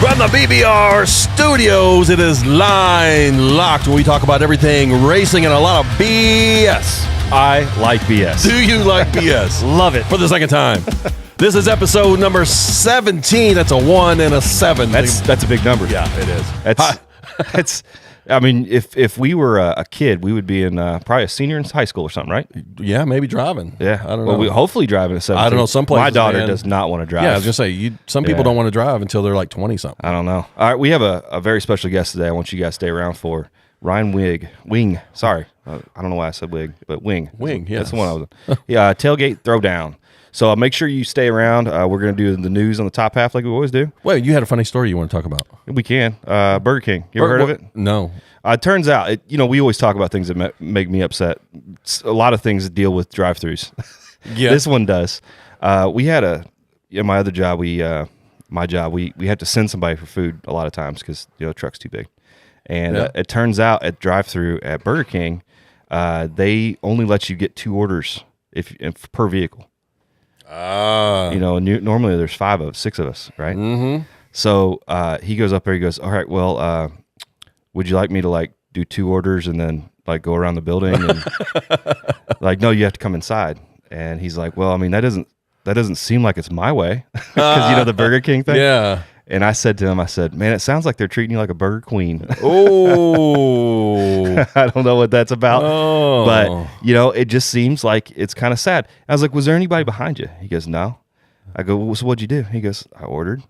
From the BBR studios, it is Line Locked, where we talk about everything racing and a lot of BS. I like BS. Do you like BS? Love it. For the second time. This is episode number 17. That's a 1 and a 7. That's a big number. Yeah, it is. That's. I mean, if we were a kid, we would be in probably a senior in high school or something, right? Yeah, maybe driving. Yeah, I don't know. Well, we hopefully driving at 17. I don't know. Some places, my daughter does not want to drive. Yeah, I was gonna say some people don't want to drive until they're like 20 something. I don't know. All right, we have a very special guest today. I want you guys to stay around for Ryan Wing. Sorry, I don't know why I said Wig, but Wing. Yeah, that's the one I was. Yeah, Tailgate Throwdown. So make sure you stay around. We're going to do the news on the top half like we always do. Wait, you had a funny story you want to talk about? We can. Burger King. You ever heard of it? No. It turns out, we always talk about things that make me upset. A lot of things deal with drive-thrus. Yeah. This one does. We had my other job, we had to send somebody for food a lot of times because, the truck's too big. And it turns out at drive-thru at Burger King, they only let you get 2 orders if per vehicle. Normally there's 6 of us, right? Mm-hmm. So he goes up there. He goes, "All right, well, would you like me to do 2 orders and then go around the building?" And no, you have to come inside. And he's like, "Well, I mean, that doesn't seem like it's my way because the Burger King thing." Yeah. And I said to him, "Man, it sounds like they're treating you like a burger queen." Oh, I don't know what that's about, but it just seems like it's kind of sad. I was like, "Was there anybody behind you?" He goes, "No." I go, "Well, so what'd you do?" He goes, "I ordered,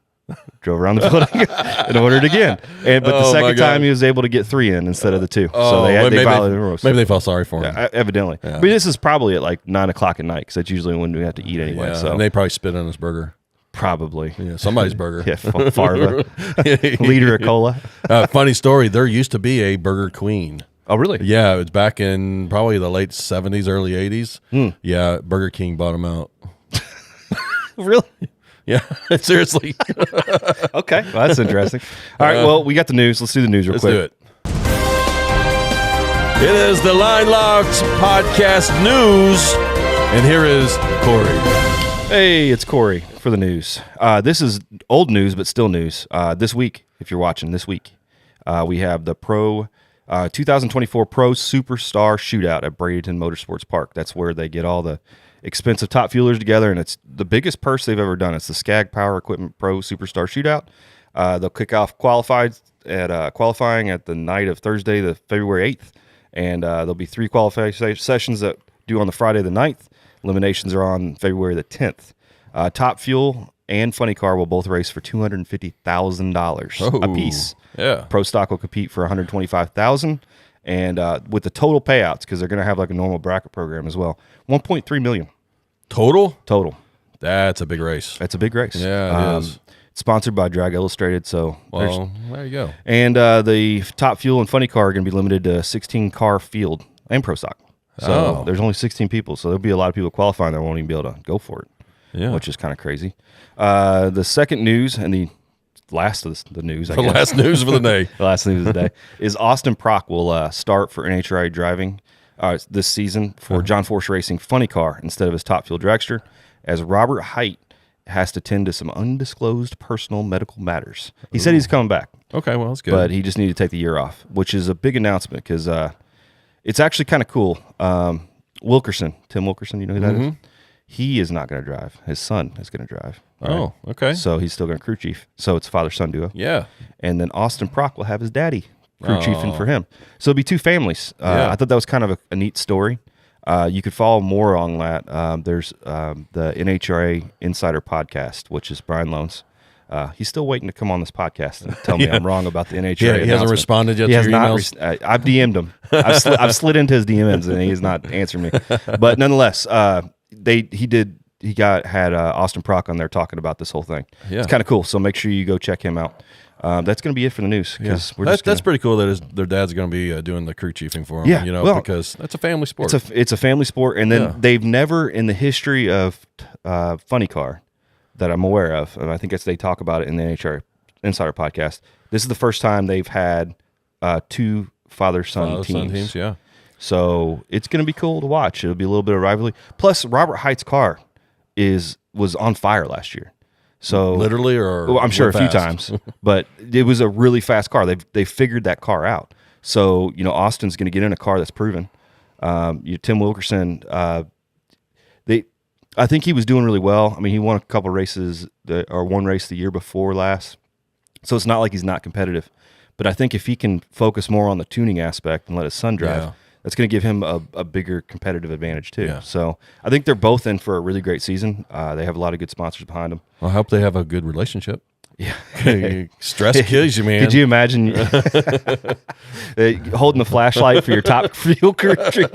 drove around the building, and ordered again." But the second time he was able to get 3 in instead of the 2. So they violated the rules. Maybe they felt sorry for him. Yeah, evidently. Yeah. But this is probably at 9 o'clock at night because that's usually when we have to eat anyway. Yeah, so and they probably spit on his burger. Probably. Yeah, somebody's burger. Yeah, Farva. Liter of cola. Funny story, there used to be a Burger Queen. Oh, really? Yeah, it was back in probably the late 70s, early 80s. Yeah, Burger King bought them out. Really? Yeah, seriously. Okay, well, that's interesting. All right, well, we got the news. Let's do the news real quick. Let's do it. It is the Line Locked Podcast News, and here is Corey. Hey, it's Corey for the news. This is old news, but still news. This week, if you're watching this week, we have the 2024 Pro Superstar Shootout at Bradenton Motorsports Park. That's where they get all the expensive top fuelers together, and it's the biggest purse they've ever done. It's the Skag Power Equipment Pro Superstar Shootout. They'll kick off qualifying at the night of Thursday, the February 8th, and there'll be 3 qualifying sessions that do on the Friday the 9th. Eliminations are on February the 10th. Top Fuel and Funny Car will both race for $250,000 a piece. Yeah. Pro Stock will compete for $125,000, and with the total payouts, because they're going to have a normal bracket program as well, $1.3 million total. That's a big race. That's a big race. Yeah, it is. It's sponsored by Drag Illustrated, so there you go. And the Top Fuel and Funny Car are going to be limited to 16 car field and Pro Stock. So there's only 16 people, so there'll be a lot of people qualifying that won't even be able to go for it, which is kind of crazy. The second news and the last of the news, I guess. Last news for the day. The last news of the day is Austin Prock will start for NHRA driving this season for John Force Racing Funny Car instead of his Top Fuel dragster, as Robert Height has to tend to some undisclosed personal medical matters. He said he's coming back. Okay, well, that's good. But he just needed to take the year off, which is a big announcement because it's actually kind of cool. Tim Wilkerson, you know who that is? He is not going to drive. His son is going to drive. Oh, okay. So he's still going to crew chief. So it's father-son duo. Yeah. And then Austin Prock will have his daddy crew chiefing for him. So it'll be 2 families. I thought that was kind of a neat story. You could follow more on that. There's the NHRA Insider Podcast, which is Brian Loans. He's still waiting to come on this podcast and tell me I'm wrong about the NHRA. Yeah, he hasn't responded yet to your emails? I've DM'd him. I've slid into his DMs and he's not answering me. But nonetheless, had Austin Prock on there talking about this whole thing. Yeah. It's kind of cool. So make sure you go check him out. That's going to be it for the news. That's pretty cool that their dad's going to be doing the crew chiefing for him. Yeah, because that's a family sport. It's a family sport, and then they've never in the history of Funny Car that I'm aware of, and I think they talk about it in the NHRA Insider Podcast. This is the first time they've had 2 father-son teams. Yeah. So it's going to be cool to watch. It'll be a little bit of rivalry. Plus, Robert Height's car was on fire last year. So literally, or well, I'm sure a few fast? times, but it was a really fast car. They figured that car out. So Austin's going to get in a car that's proven. Tim Wilkerson, I think he was doing really well. I mean, he won a couple races or one race the year before last. So it's not like he's not competitive. But I think if he can focus more on the tuning aspect and let his son drive, that's going to give him a bigger competitive advantage too. Yeah. So I think they're both in for a really great season. They have a lot of good sponsors behind them. I hope they have a good relationship. Yeah. Stress kills you, man. Could you imagine holding the flashlight for your top fuel retrieve?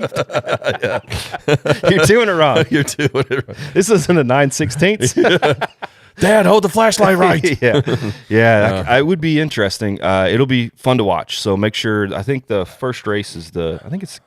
You're doing it wrong. You're doing it wrong. This isn't a 9/16. Dad, hold the flashlight right. Yeah. It would be interesting. It'll be fun to watch. So make sure. I think the first race is I think it's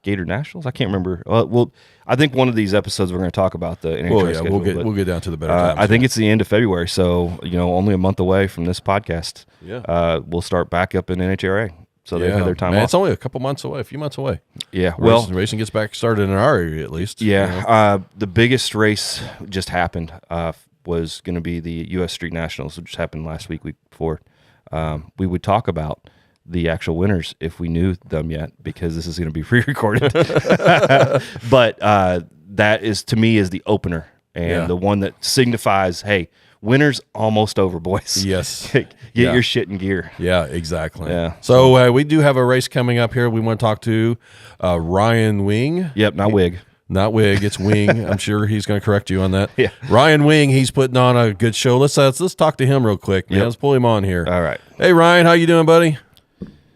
Gator Nationals. I can't remember. Well, I think one of these episodes we're going to talk about the NHRA schedule. We'll get down to the better times. I think it's the end of February, so only a month away from this podcast. Yeah, we'll start back up in NHRA. So they've had their time off. It's only a couple months away, a few months away. Yeah, racing gets back started in our area at least. Yeah, the biggest race just happened. Was going to be the U.S. Street Nationals, which happened last week before. We would talk about the actual winners if we knew them yet, because this is going to be pre-recorded. But that is, to me, is the opener and the one that signifies, hey, winter's almost over, boys. Yes. Get your shit in gear. Yeah, exactly. Yeah. So we do have a race coming up here. We want to talk to Ryan Wing. Yep, not Wig. Not Wig, it's Wing. I'm sure he's going to correct you on that. Yeah. Ryan Wing, he's putting on a good show. Let's talk to him real quick, man. Let's pull him on here. All right. Hey, Ryan, how you doing, buddy?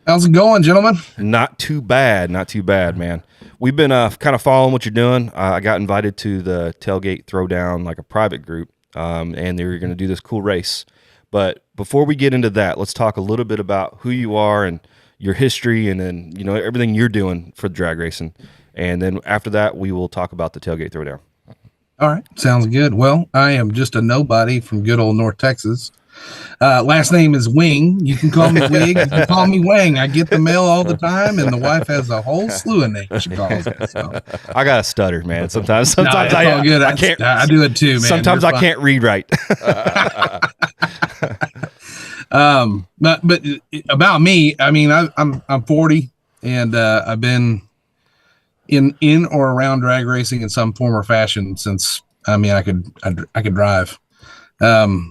How's it going, gentlemen? Not too bad, man. We've been kind of following what you're doing. I got invited to the Tailgate Throwdown, like a private group, and they were going to do this cool race. But before we get into that, let's talk a little bit about who you are and your history, and then everything you're doing for drag racing. And then after that, we will talk about the Tailgate Throwdown. All right. Sounds good. Well, I am just a nobody from good old North Texas. Last name is Wing. You can call me Wig. You can call me Wang. I get the mail all the time, and the wife has a whole slew of names she calls it. So. I got a stutter, man. Sometimes all good. I can't. I do it too, man. Sometimes I can't read right. But about me, I mean, I'm 40, and I've been in or around drag racing in some form or fashion since I could drive. I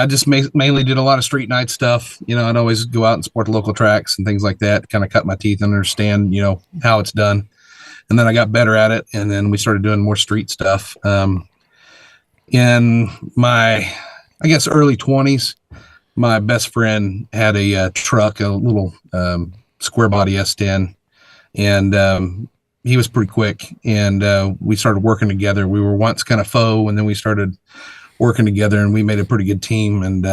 just mainly did a lot of street night stuff. I'd always go out and support the local tracks and things like that, kind of cut my teeth and understand, how it's done. And then I got better at it. And then we started doing more street stuff. In my, I guess, early 20s, my best friend had a truck, a little square body S10. And he was pretty quick, and we started working together. We were once kind of foe, and then we started working together, and we made a pretty good team. And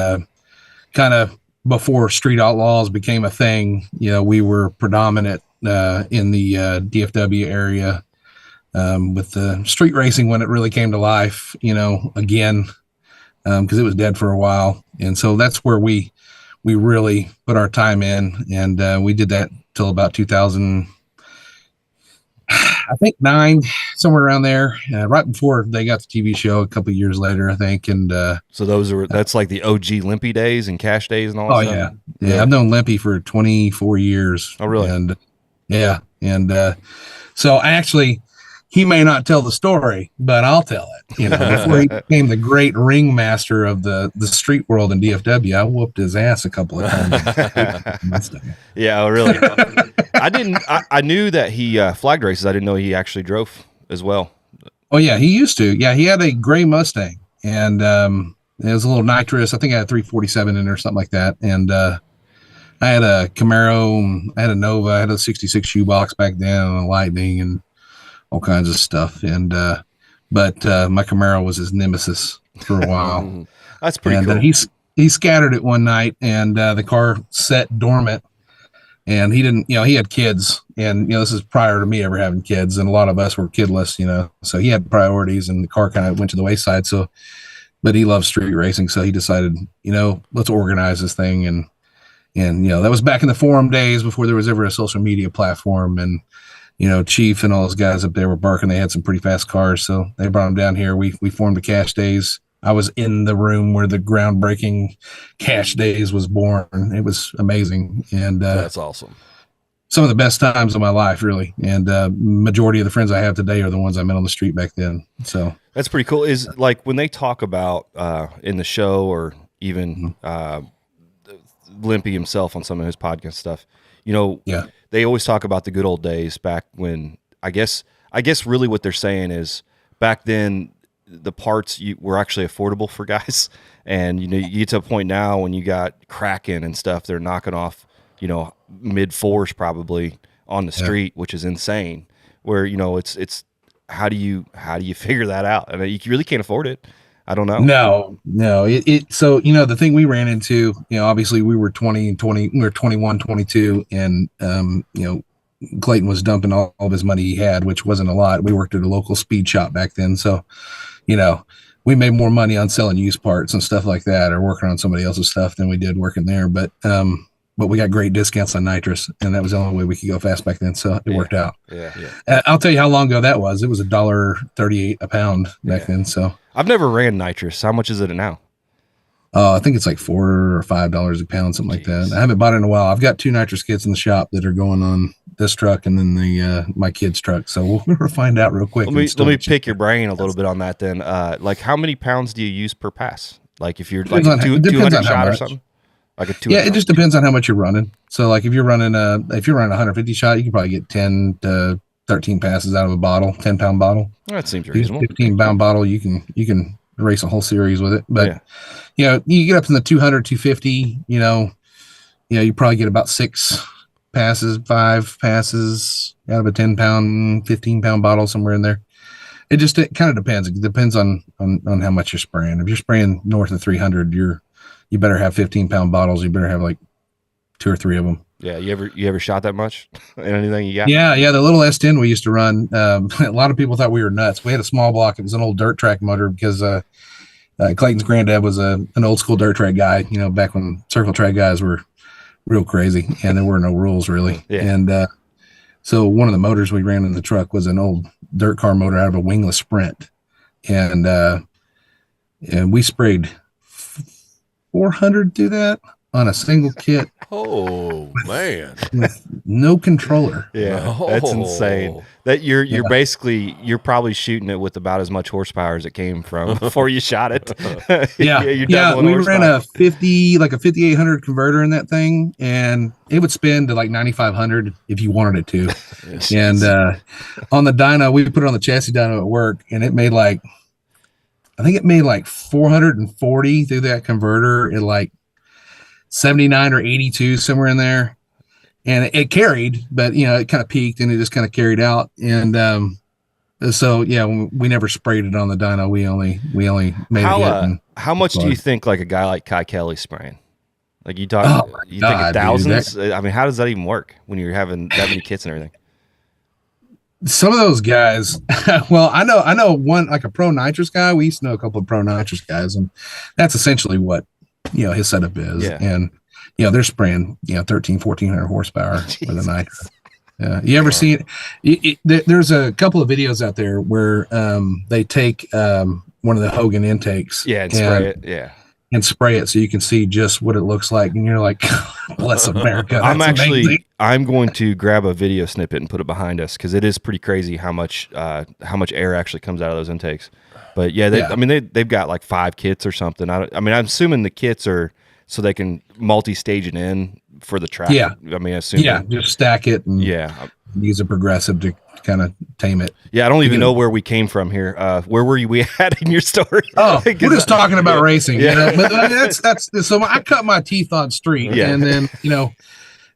kind of before Street Outlaws became a thing, we were predominant in the DFW area with the street racing when it really came to life, again, because it was dead for a while. And so that's where we really put our time in, and we did that till about 2000. I think 9, somewhere around there, right before they got the TV show a couple of years later, I think. And so that's like the OG Limpy days and Cash days and all that stuff? Yeah. I've known Limpy for 24 years. Oh, really? And so actually, he may not tell the story, but I'll tell it. Before he became the great ringmaster of the street world in DFW, I whooped his ass a couple of times. Yeah, really. I knew that he flagged races. I didn't know he actually drove as well. Oh yeah, he used to. Yeah, he had a gray Mustang, and it was a little nitrous. I think I had 347 in there or something like that. And I had a Camaro, I had a Nova, I had a 66 shoebox back then, and a Lightning, and all kinds of stuff. And but my Camaro was his nemesis for a while. That's pretty cool. He scattered it one night, and the car set dormant. And he didn't, he had kids, and, this is prior to me ever having kids, and a lot of us were kidless, so he had priorities, and the car kind of went to the wayside. So, but he loved street racing. So he decided, let's organize this thing. And that was back in the forum days before there was ever a social media platform. And Chief and all those guys up there were barking. They had some pretty fast cars, so they brought them down here. We formed the Cash Days. I was in the room where the groundbreaking Cash Days was born. It was amazing, and that's awesome. Some of the best times of my life, really. And majority of the friends I have today are the ones I met on the street back then. So that's pretty cool. Is like when they talk about in the show, or even Limpy himself on some of his podcast stuff, they always talk about the good old days back when, I guess really what they're saying is back then the parts were actually affordable for guys. And, you get to a point now when you got Kraken and stuff, they're knocking off, mid fours probably on the street, which is insane. Where, it's how do you figure that out? I mean, you really can't afford it. I don't know. No. So, the thing we ran into, obviously we were 20, we were 21, 22, and, Clayton was dumping all of his money he had, which wasn't a lot. We worked at a local speed shop back then. So, we made more money on selling used parts and stuff like that, or working on somebody else's stuff, than we did working there. But we got great discounts on nitrous, and that was the only way we could go fast back then. So it worked out. Yeah. I'll tell you how long ago that was. It was $1.38 a pound back then. So I've never ran nitrous. How much is it now? I think it's like $4 or $5 a pound, something like that. I haven't bought it in a while. I've got 2 nitrous kits in the shop that are going on this truck and then the my kid's truck. So we'll find out real quick. Let me pick your brain a little bit on that then. Like how many pounds do you use per pass? Like if you're like 200 shot or something? Like a 200. Yeah, it just depends on how much you're running. So like if you're running a 150 shot, you can probably get 10 to 13 passes out of a bottle, 10-pound bottle. That seems reasonable. 15-pound bottle, you can race a whole series with it. But you get up in the 200, 250, you probably get about 6 passes, 5 passes out of a 10-pound, 15-pound bottle, somewhere in there. It kind of depends. It depends on how much you're spraying. If you're spraying north of 300, you better have 15-pound bottles. You better have like 2 or 3 of them. Yeah. You ever shot that much in anything you got? Yeah. The little S10 we used to run. A lot of people thought we were nuts. We had a small block. It was an old dirt track motor because Clayton's granddad was an old school dirt track guy, back when circle track guys were real crazy and there were no rules really. Yeah. And so one of the motors we ran in the truck was an old dirt car motor out of a wingless Sprint. And we sprayed 400 through that on a single kit. Oh man, with no controller. Yeah, that's insane. That you're basically probably shooting it with about as much horsepower as it came from before you shot it. We ran a 5800 converter in that thing, and it would spin to like 9500 if you wanted it to. And on the dyno, we put it on the chassis dyno at work, and it made like 440 through that converter at like 79 or 82, somewhere in there. And it carried, but it kind of peaked and it just kind of carried out. And we never sprayed it on the dyno. We only made it. How much do you think like a guy like Kai Kelly's spraying? Like you think of thousands? I mean, how does that even work when you're having that many kits and everything? Some of those guys, well, I know one, like a pro nitrous guy. We used to know a couple of pro nitrous guys, and that's essentially what his setup is. Yeah. And they're spraying 1,400 horsepower with a nitrous. You ever seen it? There's a couple of videos out there where they take one of the Hogan intakes and spray it. Yeah. And spray it so you can see just what it looks like, and you're like, bless America. I'm going to grab a video snippet and put it behind us because it is pretty crazy how much air actually comes out of those intakes. But they've got like 5 kits or something. I'm assuming the kits are so they can multi-stage it in for the track. Yeah, just stack it and use a progressive to kind of tame it. Yeah, I don't even know where we came from here. Where were we at in your story? Oh, we're just talking about racing. Yeah. But that's so I cut my teeth on street, and then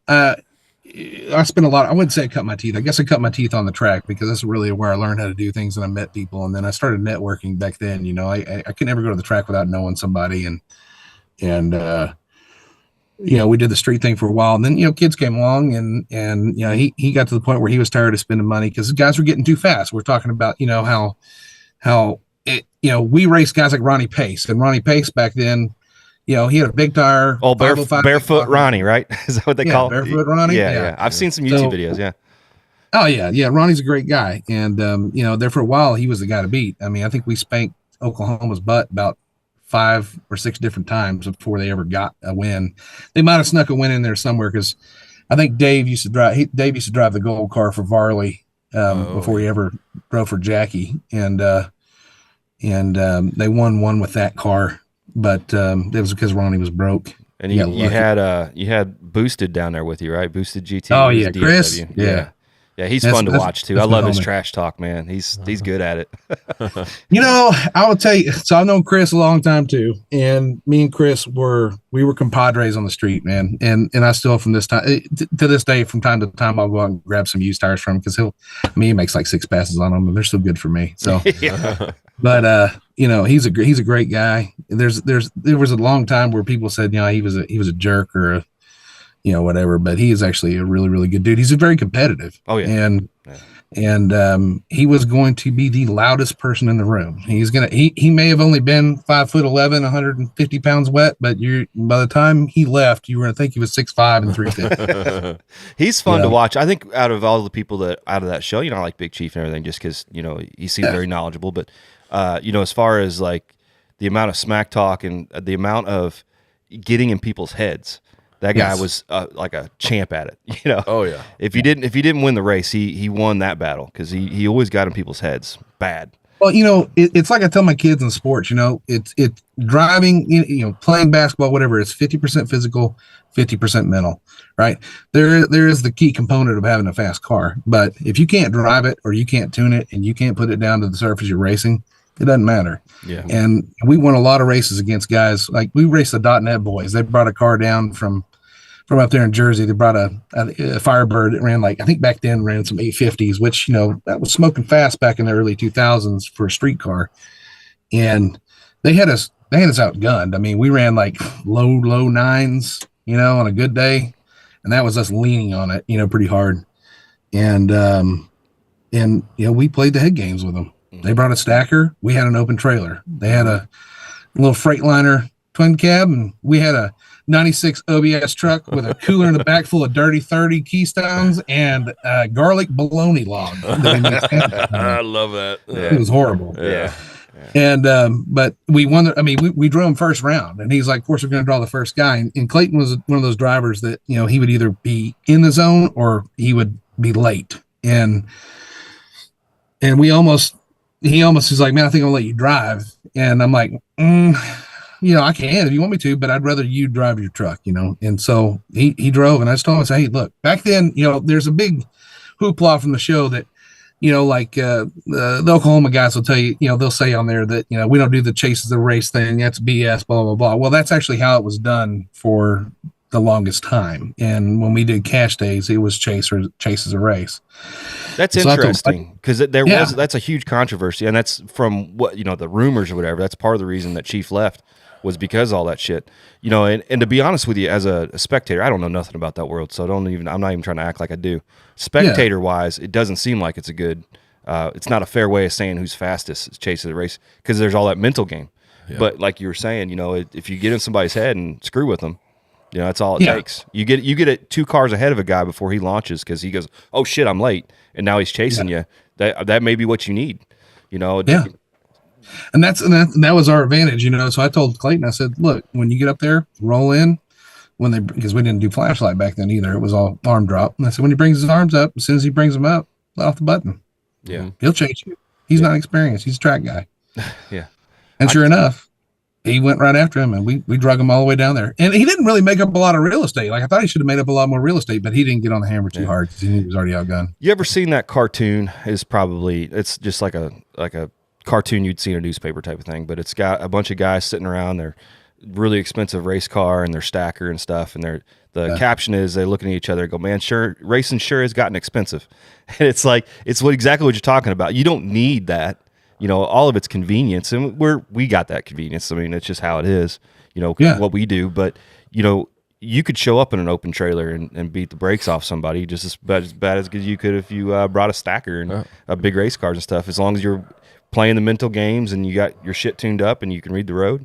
I spent a lot. I wouldn't say I cut my teeth. I guess I cut my teeth on the track because that's really where I learned how to do things and I met people. And then I started networking back then. I could never go to the track without knowing somebody, and we did the street thing for a while, and then kids came along, and he got to the point where he was tired of spending money because the guys were getting too fast. We're talking about how we raced guys like Ronnie Pace, and Ronnie Pace back then, he had a big tire. Barefoot Ronnie, right? Is that what they call it? Barefoot Ronnie. Yeah. I've seen some YouTube videos. Yeah. Oh yeah. Ronnie's a great guy, and there for a while he was the guy to beat. I mean, I think we spanked Oklahoma's butt about 5 or 6 different times before they ever got a win. They might have snuck a win in there somewhere because I think Dave used to drive. Dave used to drive the gold car for Varley before he ever drove for Jackie, and they won one with that car, but it was because Ronnie was broke. And you had Boosted down there with you, right? Boosted GT. Oh yeah, Chris. Yeah. Yeah, he's fun to watch too. I love his trash talk, man. He's good at it. I will tell you. So I've known Chris a long time too, and me and Chris were compadres on the street, man. And I still from this time to this day, from time to time, I'll go out and grab some used tires from him because he makes like 6 passes on them, and they're so good for me. So, but he's a great guy. There was a long time where people said he was a jerk or whatever, but he is actually a really, really good dude. He's very competitive. Oh yeah. And he was going to be the loudest person in the room. He may have only been 5'11", 150 pounds wet, but by the time he left, you were going to think he was 6'5" and 350. He's fun to watch. I think out of all the people out of that show, I like Big Chief and everything just because, he seems very knowledgeable, but as far as like the amount of smack talk and the amount of getting in people's heads, that guy was like a champ at it, Oh yeah. If he didn't win the race, he won that battle because he always got in people's heads bad. Well, it's like I tell my kids in sports. It's driving, playing basketball, whatever. It's 50% physical, 50% mental, right? There is the key component of having a fast car, but if you can't drive it or you can't tune it and you can't put it down to the surface you're racing, it doesn't matter. Yeah. And we won a lot of races against guys like we raced the .NET boys. They brought a car down from up there in Jersey. They brought a Firebird that ran I think back then ran some 850s, which, that was smoking fast back in the early 2000s for a street car. And they had us outgunned. I mean, we ran like low nines, on a good day. And that was us leaning on it, pretty hard. And we played the head games with them. They brought a stacker. We had an open trailer. They had a little Freightliner twin cab, and we had a 96 OBS truck with a cooler in the back full of Dirty 30 Keystones and garlic bologna log. I love that. Yeah. It was horrible. Yeah. And but we won. We drove him first round, and he's like, "Of course, we're going to draw the first guy." And Clayton was one of those drivers that he would either be in the zone or he would be late. And he almost was like, "Man, I think I'll let you drive." And I'm like, I can if you want me to, but I'd rather you drive your truck, And so he drove, and I just told him, I said, "Hey, look, back then, there's a big hoopla from the show that, the Oklahoma guys will tell you, they'll say on there that, we don't do the chases the race thing. That's BS, blah, blah, blah." Well, that's actually how it was done for the longest time. And when we did cash days, it was chases a race. That's interesting because that's a huge controversy, and that's from what the rumors or whatever. That's part of the reason that Chief left was because of all that shit. And to be honest with you, as a spectator, I don't know nothing about that world, so I'm not even trying to act like I do. Spectator wise, it doesn't seem like it's a good. It's not a fair way of saying who's fastest chases the race because there's all that mental game. Yeah. But like you were saying, if you get in somebody's head and screw with them. That's all it takes. You get it 2 cars ahead of a guy before he launches because he goes, "Oh shit, I'm late," and now he's chasing you. That may be what you need. Yeah. And that was our advantage. So I told Clayton, I said, "Look, when you get up there, roll in because we didn't do flashlight back then either. It was all arm drop." And I said, when he brings his arms up, as soon as he brings them up, let off the button. Yeah, he'll chase you. He's not experienced. He's a track guy. Yeah. And sure enough, he went right after him, and we drug him all the way down there. And he didn't really make up a lot of real estate. Like I thought he should have made up a lot more real estate, but he didn't get on the hammer too hard because he knew he was already outgunned. You ever seen that cartoon? It's just like a cartoon you'd see in a newspaper type of thing, but it's got a bunch of guys sitting around their really expensive race car and their stacker and stuff, and the caption is they're looking at each other and go, "Man, sure, racing sure has gotten expensive." And it's exactly what you're talking about. You don't need that. All of it's convenience, and we got that convenience. I mean, it's just how it is, what we do. But, you could show up in an open trailer and beat the brakes off somebody just as bad as you could if you brought a stacker and a big race cars and stuff. As long as you're playing the mental games and you got your shit tuned up and you can read the road,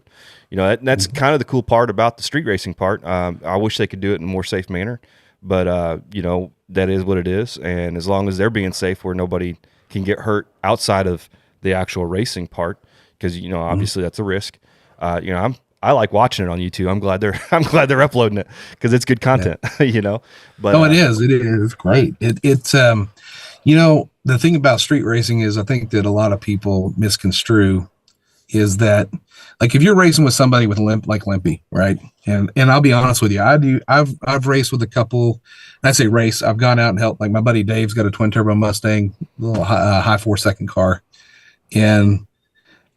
that's kind of the cool part about the street racing part. I wish they could do it in a more safe manner, But that is what it is, and as long as they're being safe, where nobody can get hurt outside of the actual racing part, because obviously that's a risk. I like watching it on YouTube. I'm glad they're uploading it because it's good content. But it is great. It's the thing about street racing is, I think that a lot of people misconstrue is that, like, if you're racing with somebody with like Limpy, right? And I'll be honest with you, I've raced with a couple. I say race. I've gone out and helped. Like, my buddy Dave's got a twin turbo Mustang, little high 4-second car, and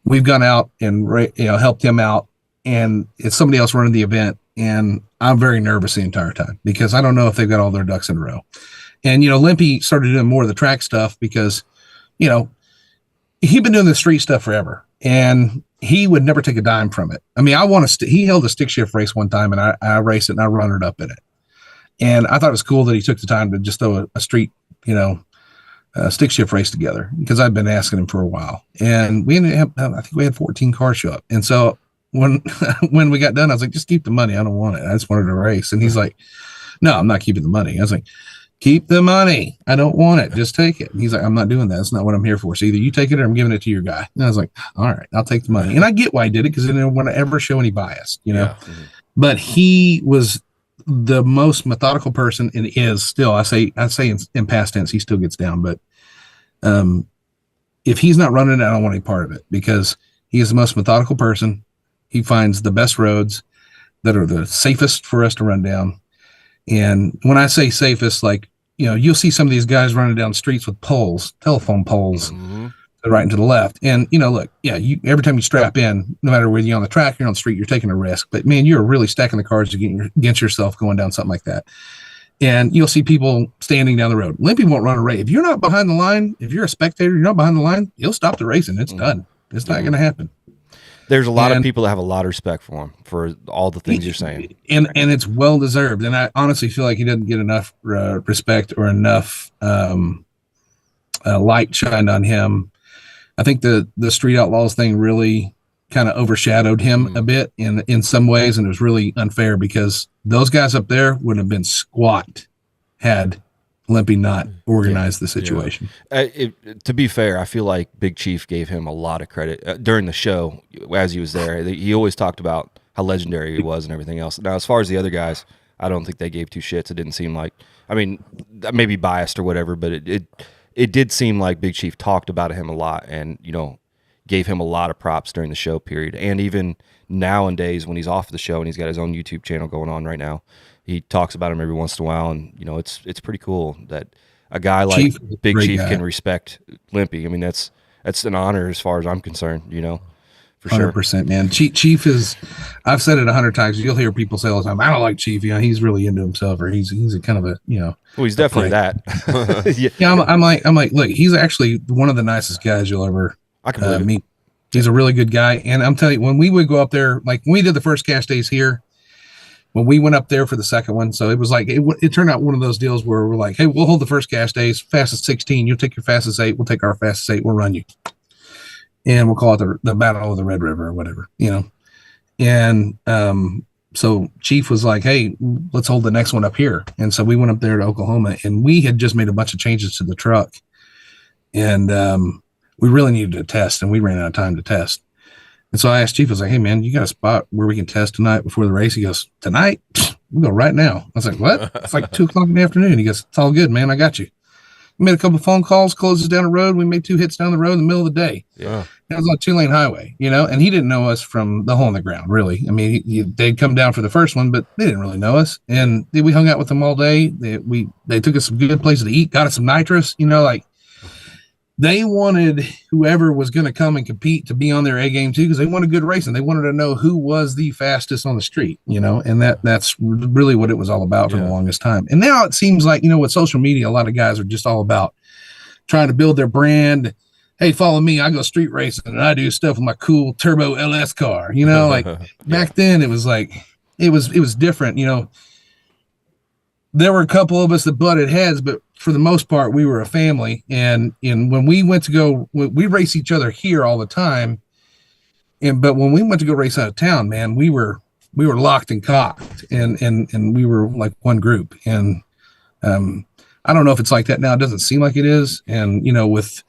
we've gone out and helped him out. And it's somebody else running the event, and I'm very nervous the entire time because I don't know if they've got all their ducks in a row. And Limpy started doing more of the track stuff because he'd been doing the street stuff forever, and he would never take a dime from it. I mean, he held a stick shift race one time, and I raced it and I runnered up in it. And I thought it was cool that he took the time to just throw a street, stick shift race together, because I've been asking him for a while. And we ended up, I think we had 14 cars show up. And so when we got done, I was like, just keep the money. I don't want it. I just wanted to race. And he's like, no, I'm not keeping the money. I was like, keep the money. I don't want it. Just take it. And he's like, I'm not doing that. That's not what I'm here for. So either you take it or I'm giving it to your guy. And I was like, all right, I'll take the money. And I get why he did it, because he didn't want to ever show any bias, Yeah. Mm-hmm. But he was the most methodical person, and is still. I say in past tense, he still gets down. But if he's not running it, I don't want any part of it, because he is the most methodical person. He finds the best roads that are the safest for us to run down. And when I say safest, like, you'll see some of these guys running down streets with telephone poles, mm-hmm. right and to the left. And, look, every time you strap in, no matter whether you're on the track or on the street, you're taking a risk. But, man, you're really stacking the cards against yourself going down something like that. And you'll see people standing down the road. Limpy won't run a race. If you're not behind the line, if you're a spectator, you're not behind the line, he'll stop the racing. It's done. It's not going to happen. There's a lot of people that have a lot of respect for him for all the things you're saying. And it's well deserved. And I honestly feel like he doesn't get enough respect or enough light shined on him. I think the Street Outlaws thing really kind of overshadowed him a bit in some ways, and it was really unfair, because those guys up there would have been squat had Limpy not organized the situation. To be fair, I feel like Big Chief gave him a lot of credit during the show as he was there. He always talked about how legendary he was and everything else. Now, as far as the other guys, I don't think they gave two shits. It didn't seem like, I mean, that may be biased or whatever, but it did seem like Big Chief talked about him a lot and, gave him a lot of props during the show period. And even nowadays, when he's off the show and he's got his own YouTube channel going on right now, he talks about him every once in a while, and it's pretty cool that a guy like Big Chief can respect Limpy. I mean, that's an honor as far as I'm concerned. For sure. 100%, man. Chief is. I've said it 100 times. You'll hear people say all the time, "I don't like Chief." He's really into himself, or he's a kind of a Well, he's definitely that. I'm like, look, he's actually one of the nicest guys you'll ever meet. He's a really good guy, and I'm telling you, when we would go up there, like when we did the first cash days here. When we went up there for the second one, so it was like it turned out one of those deals where we're like, hey, we'll hold the first cash days, fastest 16, you'll take your fastest 8, we'll take our fastest 8, we'll run you, and we'll call it the Battle of the Red River or whatever, And so Chief was like, hey, let's hold the next one up here, and so we went up there to Oklahoma, and we had just made a bunch of changes to the truck, and we really needed to test, and we ran out of time to test. And so I asked Chief, I was like, hey, man, you got a spot where we can test tonight before the race? He goes, tonight? We'll go right now. I was like, what? It's like 2 o'clock in the afternoon. He goes, it's all good, man. I got you. We made a couple of phone calls, closes down the road. We made 2 hits down the road in the middle of the day. Yeah. It was on a 2-lane highway, and he didn't know us from the hole in the ground, really. I mean, they'd come down for the first one, but they didn't really know us. And we hung out with them all day. They took us some good places to eat, got us some nitrous, They wanted whoever was going to come and compete to be on their A game too, because they wanted good racing. They wanted to know who was the fastest on the street, and that's really what it was all about for the longest time. And now it seems like, with social media, a lot of guys are just all about trying to build their brand. Hey, follow me. I go street racing and I do stuff with my cool turbo LS car. Back then it was like, it was different. There were a couple of us that butted heads, but for the most part, we were a family. And when we went to go, we race each other here all the time. But when we went to go race out of town, man, we were locked and cocked, and we were like one group. And I don't know if it's like that now. It doesn't seem like it is. And, with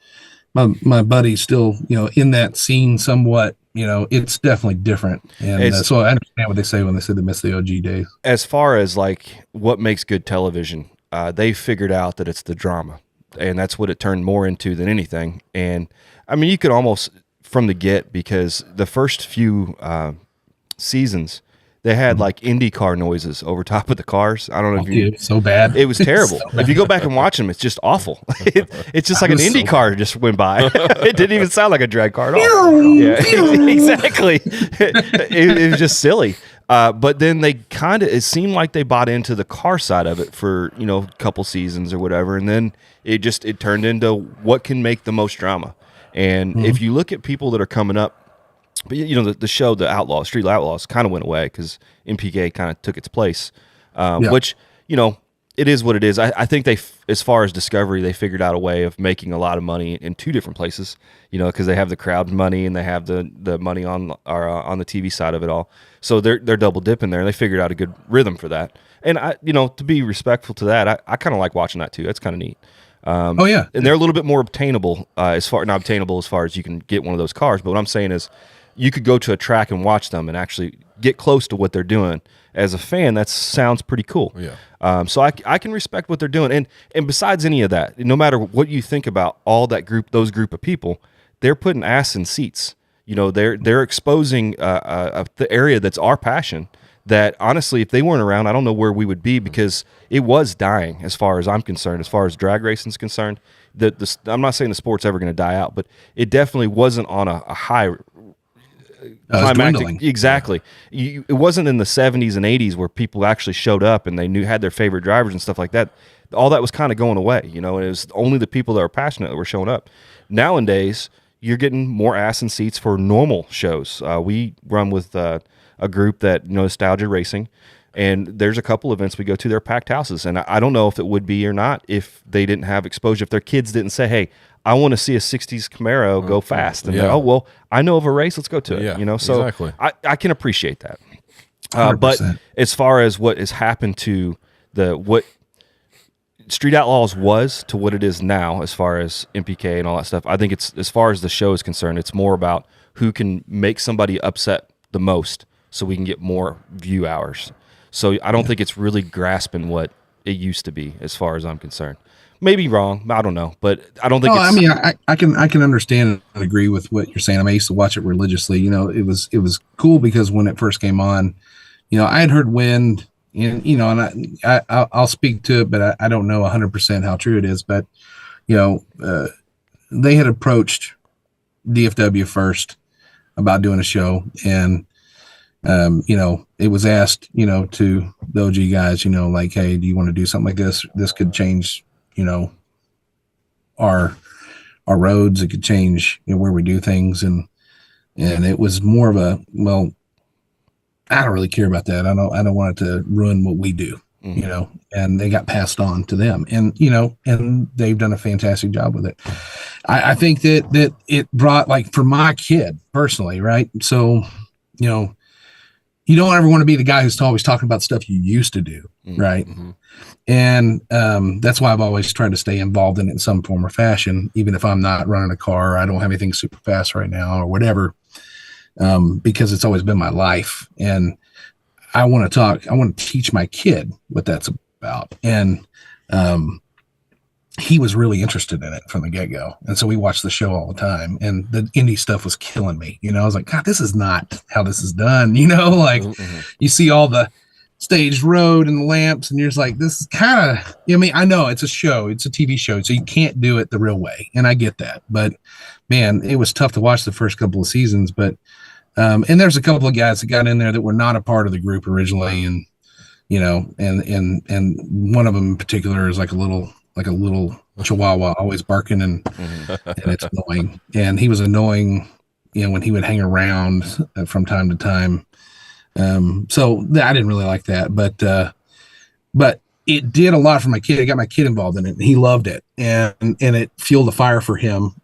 my buddy still, in that scene somewhat, it's definitely different. And so I understand what they say when they say they miss the OG days. As far as like what makes good television, they figured out that it's the drama, and that's what it turned more into than anything. And I mean, you could almost from the get, because the first few seasons, they had like IndyCar noises over top of the cars. I don't know if you. So bad. It was terrible. So if you go back and watch them, it's just awful. It's just like an Indy car just went by. It didn't even sound like a drag car at all. Yeah, exactly. It was just silly. But then it seemed like they bought into the car side of it for, a couple seasons or whatever. And then it turned into what can make the most drama. And if you look at people that are coming up, but the show, the Outlaws, Street Outlaws, kind of went away because MPK kind of took its place, which it is what it is. I think as far as Discovery, they figured out a way of making a lot of money in two different places, because they have the crowd money and they have the money on the TV side of it all. So they're double dipping there. And they figured out a good rhythm for that. And to be respectful to that, I kind of like watching that too. That's kind of neat. And they're a little bit more obtainable not obtainable as far as you can get one of those cars. But what I'm saying is, you could go to a track and watch them and actually get close to what they're doing. As a fan, that sounds pretty cool. Yeah. So I can respect what they're doing. And besides any of that, no matter what you think about all those group of people, they're putting ass in seats. They're exposing the area that's our passion. That honestly, if they weren't around, I don't know where we would be, because it was dying as far as I'm concerned, as far as drag racing is concerned. I'm not saying the sport's ever going to die out, but it definitely wasn't on a high climactic. Exactly. Yeah. It wasn't in the 70s and 80s where people actually showed up and they had their favorite drivers and stuff like that. All that was kind of going away, and it was only the people that were passionate that were showing up. Nowadays, you're getting more ass in seats for normal shows. We run with a group that Nostalgia Racing, and there's a couple events we go to, they're packed houses, and I don't know if it would be or not if they didn't have exposure, if their kids didn't say, hey, I want to see a 60s Camaro go fast. And oh, well, I know of a race, let's go to it. So exactly. I can appreciate that. But as far as what has happened to what Street Outlaws was to what it is now, as far as MPK and all that stuff, I think it's, as far as the show is concerned, it's more about who can make somebody upset the most so we can get more view hours. So I don't think it's really grasping what it used to be, as far as I'm concerned. Maybe wrong, I don't know, but I don't think. I mean, I can understand and agree with what you're saying. I used to watch it religiously. It was cool because when it first came on, I had heard wind, and and I'll speak to it, but I don't know 100% how true it is. But they had approached DFW first about doing a show, and it was asked, to the OG guys, like, hey, do you want to do something like this? This could change, our roads. It could change, where we do things. And it was more of a, well, I don't really care about that. I don't want it to ruin what we do, and they got passed on to them, and, and they've done a fantastic job with it. I think that it brought, like, for my kid personally, right. So, you don't ever want to be the guy who's always talking about stuff you used to do. Right. Mm-hmm. And that's why I've always tried to stay involved in it in some form or fashion, even if I'm not running a car, or I don't have anything super fast right now or whatever, because it's always been my life. And I want to teach my kid what that's about. And he was really interested in it from the get-go. And so we watched the show all the time, and the indie stuff was killing me. I was like, God, this is not how this is done. Like you see all the staged road and the lamps, and you're just like, this is kind of, I know it's a show, it's a TV show, so you can't do it the real way. And I get that, but man, it was tough to watch the first couple of seasons. But, and there's a couple of guys that got in there that were not a part of the group originally. And, and one of them in particular is like a little chihuahua, always barking, and it's annoying. And he was annoying, when he would hang around from time to time. So I didn't really like that, but it did a lot for my kid. It got my kid involved in it, and he loved it, and it fueled the fire for him.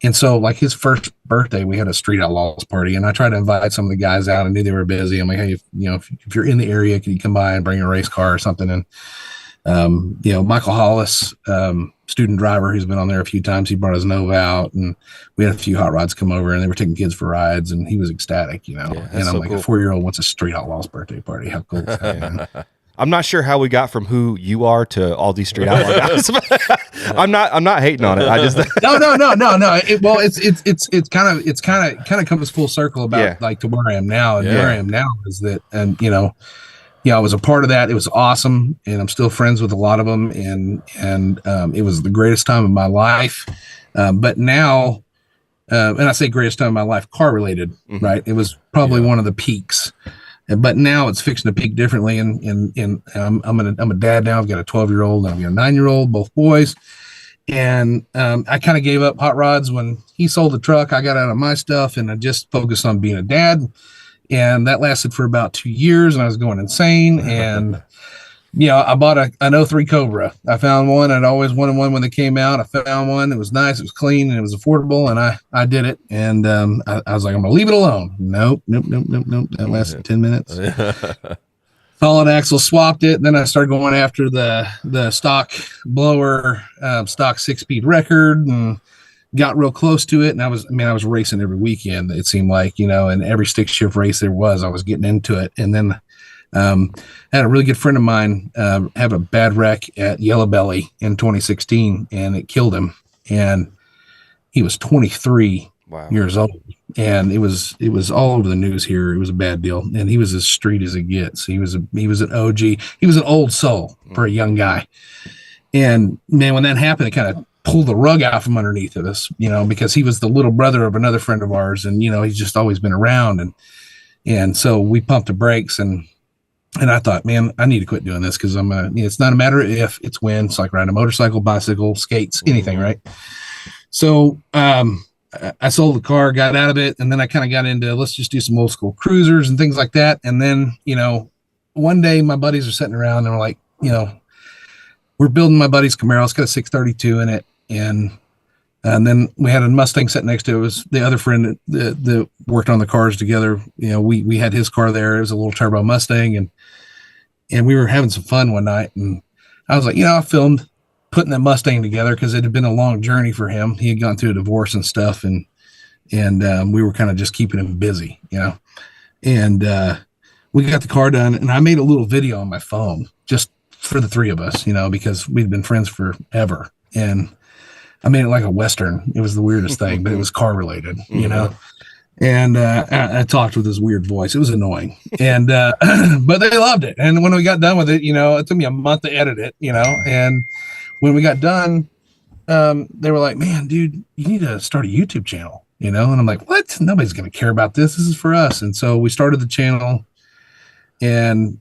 And so, like, his first birthday, we had a Street Outlaws party, and I tried to invite some of the guys out. I knew they were busy. I'm like, hey, if you're in the area, can you come by and bring a race car or something? And Michael Hollis, student driver who's been on there a few times. He brought his Nova out, and we had a few hot rods come over, and they were taking kids for rides, and he was ecstatic, and I'm so like, cool. A 4-year-old wants a Street Outlaws birthday party. How cool is that? I'm not sure how we got from who you are to all these Street Outlaws guys. I'm not hating on it. I just no. It's kind of comes full circle about like to where I am now, and where I am now is that, and I was a part of that. It was awesome, and I'm still friends with a lot of them, and it was the greatest time of my life. But now, and I say greatest time of my life, car related, right? It was probably one of the peaks. But now it's fixing to peak differently, and I'm a dad now. I've got a 12-year-old and I've got a 9-year-old, both boys. And I kind of gave up hot rods when he sold the truck. I got out of my stuff and I just focused on being a dad. And that lasted for about 2 years, and I was going insane. And I bought an 03 Cobra. I found one. I'd always wanted one when they came out. I found one. It was nice. It was clean, and it was affordable. And I did it. And I was like, I'm going to leave it alone. Nope. That lasted 10 minutes. Solid axle, swapped it. Then I started going after the stock blower, stock 6-speed record, and got real close to it. And I was racing every weekend. It seemed like, and every stick shift race there was, I was getting into it. And then I had a really good friend of mine have a bad wreck at Yellow Belly in 2016, and it killed him. And he was 23 years old, and it was all over the news here. It was a bad deal, and he was as street as it gets. He was an OG. He was an old soul for a young guy. And man, when that happened, it kind of pulled the rug out from underneath of us, because he was the little brother of another friend of ours, and he's just always been around, and so we pumped the brakes, and I thought, man, I need to quit doing this, because it's not a matter of if, it's when. It's like riding a motorcycle, bicycle, skates, anything, right? So I sold the car, got out of it, and then I kind of got into, let's just do some old school cruisers and things like that. And then one day my buddies are sitting around and we're like, we're building my buddy's Camaro. It's got a 632 in it, and then we had a Mustang sitting next to it. It was the other friend that worked on the cars together. We had his car there. It was a little turbo Mustang, and we were having some fun one night. And I was like, I filmed putting that Mustang together, because it had been a long journey for him. He had gone through a divorce and stuff, and we were kind of just keeping him busy, and we got the car done, and I made a little video on my phone just for the three of us, because we'd been friends forever. And I made it like a Western. It was the weirdest thing, but it was car related, And I talked with this weird voice. It was annoying, and but they loved it. And when we got done with it, it took me a month to edit it, And when we got done, they were like, "Man, dude, you need to start a YouTube channel," And I'm like, "What? Nobody's going to care about this. This is for us." And so we started the channel, and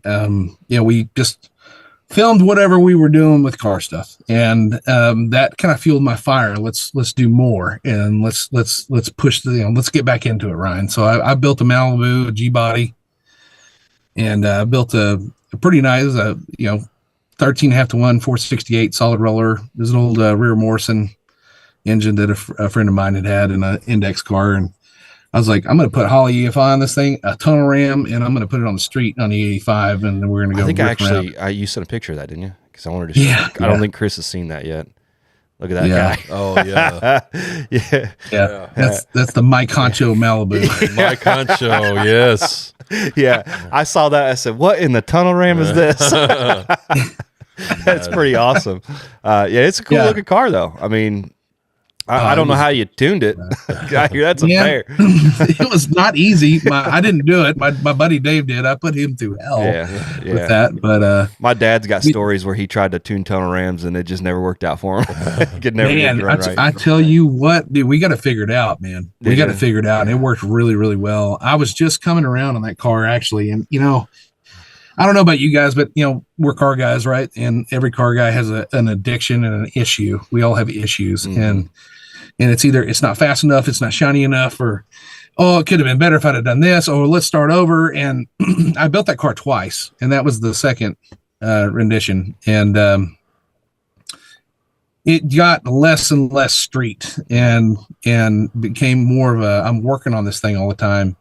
we just filmed whatever we were doing with car stuff, and that kind of fueled my fire. Let's do more, and let's push let's get back into it, Ryan. So I built a Malibu, a G body, and built a pretty nice 13.5-to-1 468 solid roller. There's an old rear Morrison engine that a friend of mine had in an index car, and I was like, I'm going to put Holly EFI on this thing, a tunnel ram, and I'm going to put it on the street on the 85, and then we're going to go. I think you sent a picture of that, didn't you? Because I wanted to show I don't think Chris has seen that yet. Look at that guy. Oh, yeah. yeah. That's the Mike Honcho Malibu. Mike Honcho, yes. Yeah. I saw that. I said, what in the tunnel ram is this? That's pretty awesome. It's a cool looking car, though. I mean, I don't know how you tuned it. I hear that's unfair. It was not easy. I didn't do it. My buddy Dave did. I put him through hell with that. But my dad's got stories where he tried to tune tunnel rams and it just never worked out for him. Could never get it right. I tell you what, dude, we got to figure it out, man. We got to figure it out. And it worked really, really well. I was just coming around on that car actually, and I don't know about you guys, but we're car guys, right? And every car guy has an addiction and an issue. We all have issues, and it's either it's not fast enough, it's not shiny enough, or it could have been better if I'd have done this, or let's start over. And I built that car twice, and that was the second rendition, and it got less and less street, and became more of I'm working on this thing all the time.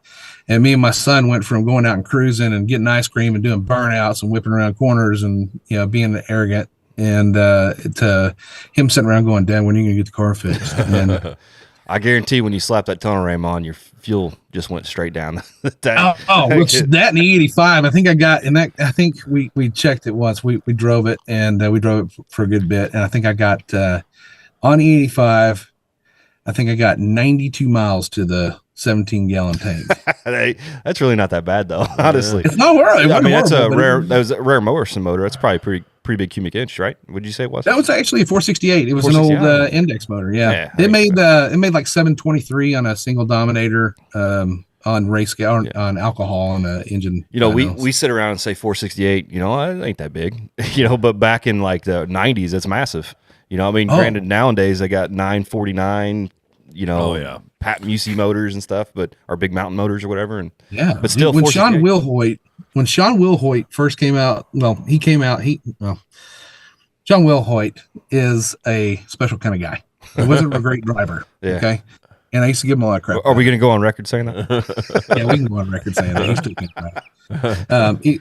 And me and my son went from going out and cruising and getting ice cream and doing burnouts and whipping around corners and being arrogant and to him sitting around going, Dad, when are you gonna get the car fixed? And I guarantee when you slap that tunnel ram on, your fuel just went straight down the tank. Which that in the 85, I think I got, and that I think we checked it once. We drove it, and we drove it for a good bit, and I think I got on the 85, I think I got 92 miles to the 17-gallon tank. That's really not that bad, though. Honestly, it's not horrible. I mean, that's a rare. That was a rare Morrison motor. That's probably pretty big cubic inch, right? Would you say it was? That was actually a 468. It was an old index motor. Yeah, it made like 723 on a single Dominator on race scale on alcohol on the engine. You know, we sit around and say 468. You know, it ain't that big. You know, but back in like the 90s, it's massive. You know, I mean, granted, nowadays they got 949. You know, Pat Musey motors and stuff, but our big mountain moters or whatever. And but still, when Sean Wilhoit first came out, Sean Wilhoit is a special kind of guy. He wasn't a great driver. Okay. And I used to give him a lot of crap. Are we going to go on record saying that? Yeah, we can go on record saying that. He still can't drive.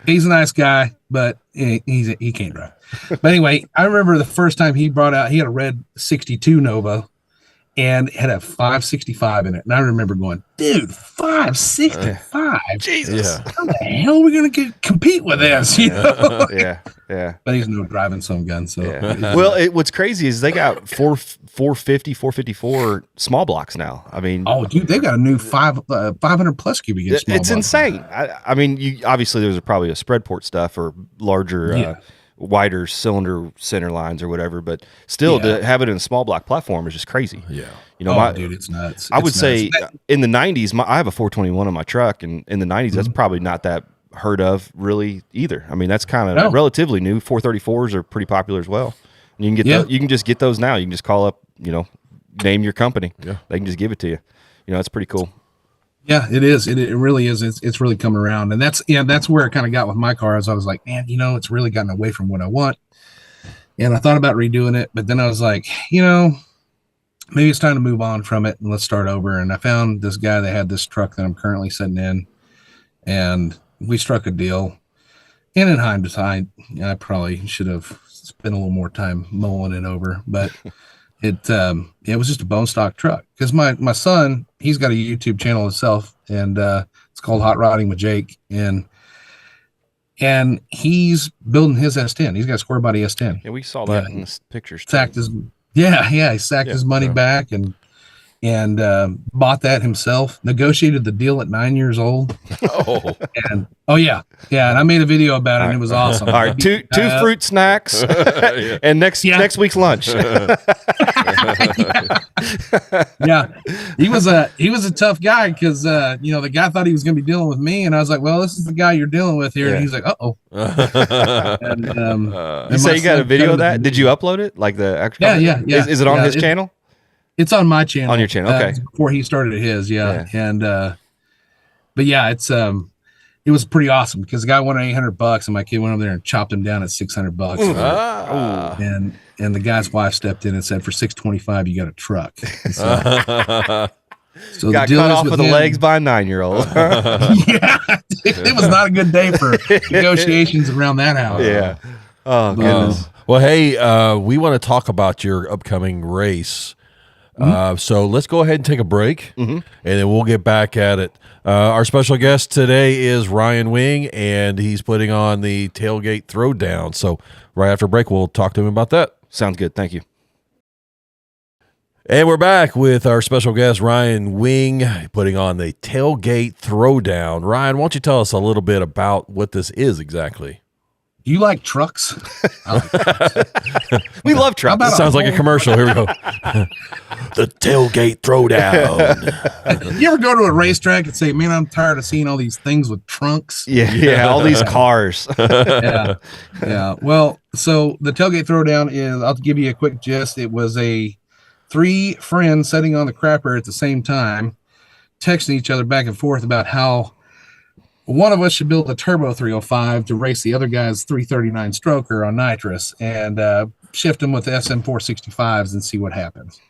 He's a nice guy, but he can't drive. But anyway, I remember the first time he had a red 62 Nova and it had a 565 in it. And I remember going, dude, 565? Jesus. How the hell are we going to compete with this? You know? Yeah. But he's no driving some gun. So well, what's crazy is they got 450, 454 small blocks now. I mean, dude, they got a new 500 plus cubic inch small it's block. insane. I mean, obviously there's probably a spread port stuff or larger wider cylinder center lines or whatever, but still to have it in a small block platform is just crazy. Yeah. You know, dude, it's nuts. I would say in the 90s, I have a 421 on my truck, and in the 90s, that's probably not that heard of really either. I mean, that's kind of relatively new. 434s are pretty popular as well. And you can get you can just get those now. You can just call up, name your company. Yeah. They can just give it to you. You know, it's pretty cool. Yeah, it is. It really is. It's really coming around. And that's where it kind of got with my car. As I was like, man, it's really gotten away from what I want. And I thought about redoing it, but then I was like, maybe it's time to move on from it and let's start over. And I found this guy that had this truck that I'm currently sitting in, and we struck a deal. And in hindsight, I probably should have spent a little more time mulling it over, but it was just a bone stock truck. Because my son, he's got a YouTube channel himself, and it's called Hot Rodding with Jake, and he's building his S10. He's got a square body S10. Yeah, we saw that in the pictures. He sacked his money back and bought that himself. Negotiated the deal at 9 years old. And I made a video about it, and it was awesome. All right, two fruit snacks, and next week's lunch. He was a tough guy because the guy thought he was going to be dealing with me, and I was like, well, this is the guy you're dealing with here, and he's like, and you say you got a video of that? Did you upload it? Like the actual? Yeah. Is it on his channel? It's on my channel. On your channel, okay. Before he started his, and but yeah, it was pretty awesome because the guy wanted $800, and my kid went over there and chopped him down at $600. And the guy's wife stepped in and said, for $625, you got a truck. So got cut off of the legs by a 9-year-old. It was not a good day for negotiations around that house. Yeah. Oh goodness. Well, hey, we want to talk about your upcoming race. So let's go ahead and take a break, and then we'll get back at it. Our special guest today is Ryan Wing, and he's putting on the Tailgate Throwdown. So right after break, we'll talk to him about that. Sounds good. Thank you. And we're back with our special guest, Ryan Wing, putting on the Tailgate Throwdown. Ryan, why don't you tell us a little bit about what this is exactly? Do you like trucks? We love trucks. That sounds like a commercial. Here we go. The Tailgate Throwdown. You ever go to a racetrack and say, man, I'm tired of seeing all these things with trunks? Yeah, all these cars. Yeah. Well, so the Tailgate Throwdown is, I'll give you a quick gist. It was 3 friends sitting on the crapper at the same time, texting each other back and forth about how one of us should build a turbo 305 to race the other guy's 339 stroker on nitrous and shift them with SM 465s and see what happens.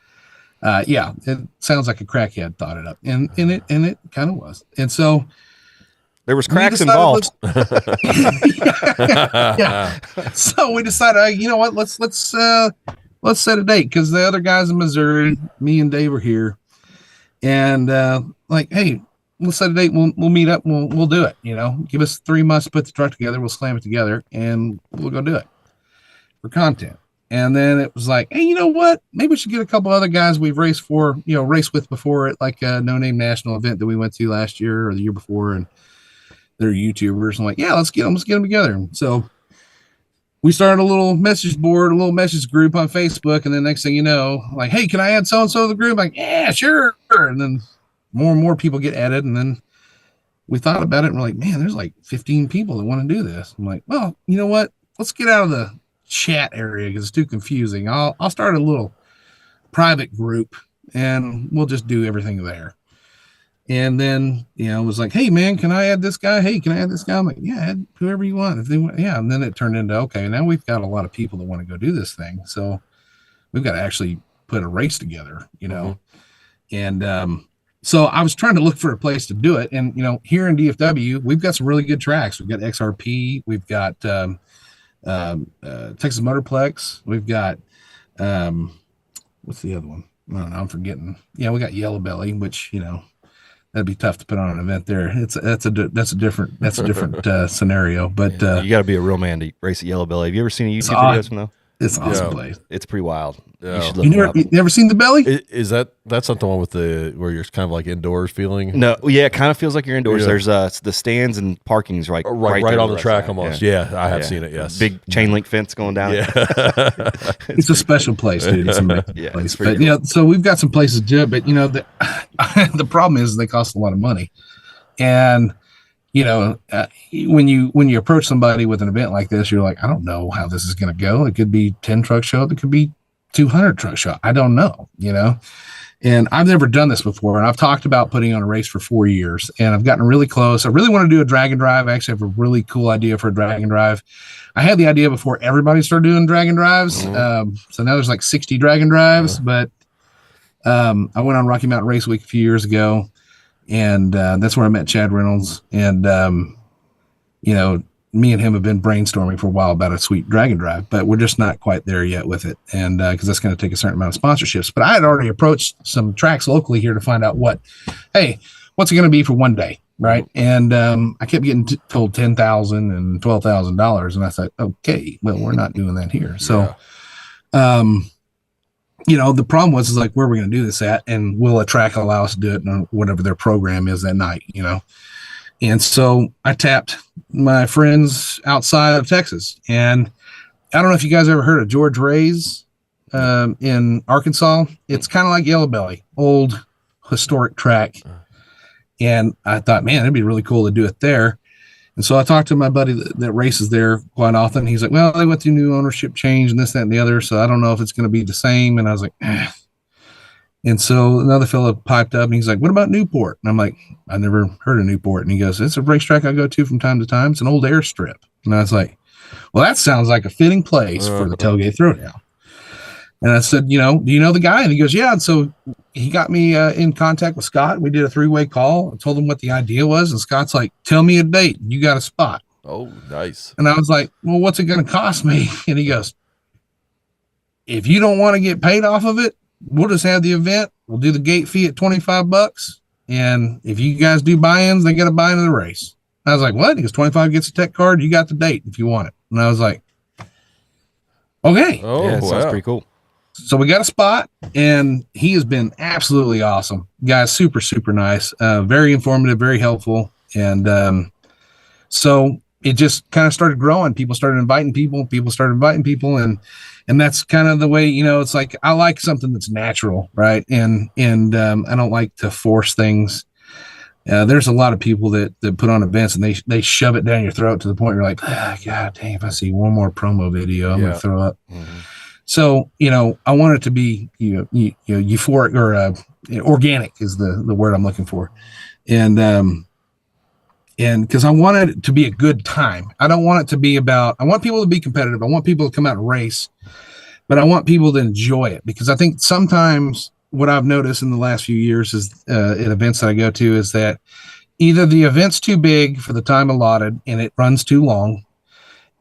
It sounds like a crackhead thought it up, and it kind of was. And so There was cracks involved. Yeah. So we decided, you know what? Let's set a date, because the other guys in Missouri, me and Dave are here, and like, hey, let's set a date. We'll meet up. We'll do it. You know, give us 3 months to put the truck together. We'll slam it together, and we'll go do it for content. And then it was like, hey, you know what? Maybe we should get a couple other guys we've raced with before at like a No Name National event that we went to last year or the year before, and they're YouTubers. I'm like, yeah, let's get them together. So we started a little message board, a little message group on Facebook, and then next thing you know, like, hey, can I add so and so to the group? Like, yeah, sure. And then more and more people get added, and then we thought about it, and we're like, man, there's like 15 people that want to do this. I'm like, well, you know what? Let's get out of the chat area because it's too confusing. I'll start a little private group, and we'll just do everything there. And then, you know, it was like, hey man, can I add this guy? Hey, can I add this guy? I'm like, yeah, add whoever you want. If they want, yeah. And then it turned into, okay, now we've got a lot of people that want to go do this thing. So we've got to actually put a race together, you know? Mm-hmm. And so I was trying to look for a place to do it. And, you know, here in DFW, we've got some really good tracks. We've got XRP, we've got Texas Motorplex, we've got what's the other one? I don't know, I'm forgetting. Yeah, we got Yellow Belly, which, you know, that'd be tough to put on an event there. That's a different scenario. But you got to be a real man to race at Yellow Belly. Have you ever seen a YouTube videos from them? It's an awesome place. It's pretty wild. Yeah. You never seen the Belly? Is that's not the one with where you're kind of like indoors feeling? No, yeah, it kind of feels like you're indoors. Yeah. There's the stands and parking's right on the track almost. Yeah, I have seen it. Yes, big chain link fence going down. Yeah, it's a special place, dude. It's amazing. Yeah, place. It's pretty cool. You know, so we've got some places to do it, but you know, the problem is they cost a lot of money, and you know, when you approach somebody with an event like this, you're like, I don't know how this is going to go. It could be 10 truck show up. It could be 200 truck show. I don't know, you know, and I've never done this before. And I've talked about putting on a race for 4 years, and I've gotten really close. I really want to do a drag and drive. I actually have a really cool idea for a drag and drive. I had the idea before everybody started doing drag and drives. Mm-hmm. So now there's like 60 drag and drives, but I went on Rocky Mountain Race Week a few years ago. And that's where I met Chad Reynolds. And, you know, me and him have been brainstorming for a while about a sweet drag and drive, but we're just not quite there yet with it. And because that's going to take a certain amount of sponsorships. But I had already approached some tracks locally here to find out what's it going to be for one day, right? And I kept getting told $10,000 and $12,000. And I thought, okay, well, we're not doing that here. So, you know, the problem was like, where are we going to do this at? And will a track allow us to do it on whatever their program is that night, you know? And so I tapped my friends outside of Texas. And I don't know if you guys ever heard of George Ray's in Arkansas. It's kind of like Yellow Belly, old historic track. And I thought, man, it'd be really cool to do it there. And so I talked to my buddy that races there quite often. He's like, well, they went through new ownership change and this, that, and the other. So I don't know if it's going to be the same. And I was like, eh. And so another fellow piped up and he's like, what about Newport? And I'm like, I never heard of Newport. And he goes, it's a racetrack I go to from time to time. It's an old airstrip. And I was like, well, that sounds like a fitting place for the Tailgate Throwdown. And I said, you know, do you know the guy? And he goes, yeah. And so he got me in contact with Scott. We did a 3-way call. I told him what the idea was. And Scott's like, tell me a date. You got a spot. Oh, nice. And I was like, well, what's it going to cost me? And he goes, if you don't want to get paid off of it, we'll just have the event. We'll do the gate fee at $25. And if you guys do buy-ins, they got to buy into the race. I was like, what? He goes, 25 gets a tech card. You got the date if you want it. And I was like, okay. Oh, yeah, sounds pretty cool. So we got a spot, and he has been absolutely awesome. Guy's super, super nice, very informative, very helpful. And so it just kind of started growing. People started inviting people. And that's kind of the way, you know, it's like, I like something that's natural, right? And I don't like to force things. There's a lot of people that put on events and they shove it down your throat to the point you're like, God damn, if I see one more promo video, I'm going to throw up. Mm-hmm. So, you know, I want it to be, euphoric or organic is the word I'm looking for. And because I want it to be a good time. I don't want it to be I want people to be competitive. I want people to come out and race, but I want people to enjoy it, because I think sometimes what I've noticed in the last few years is at events that I go to is that either the event's too big for the time allotted and it runs too long,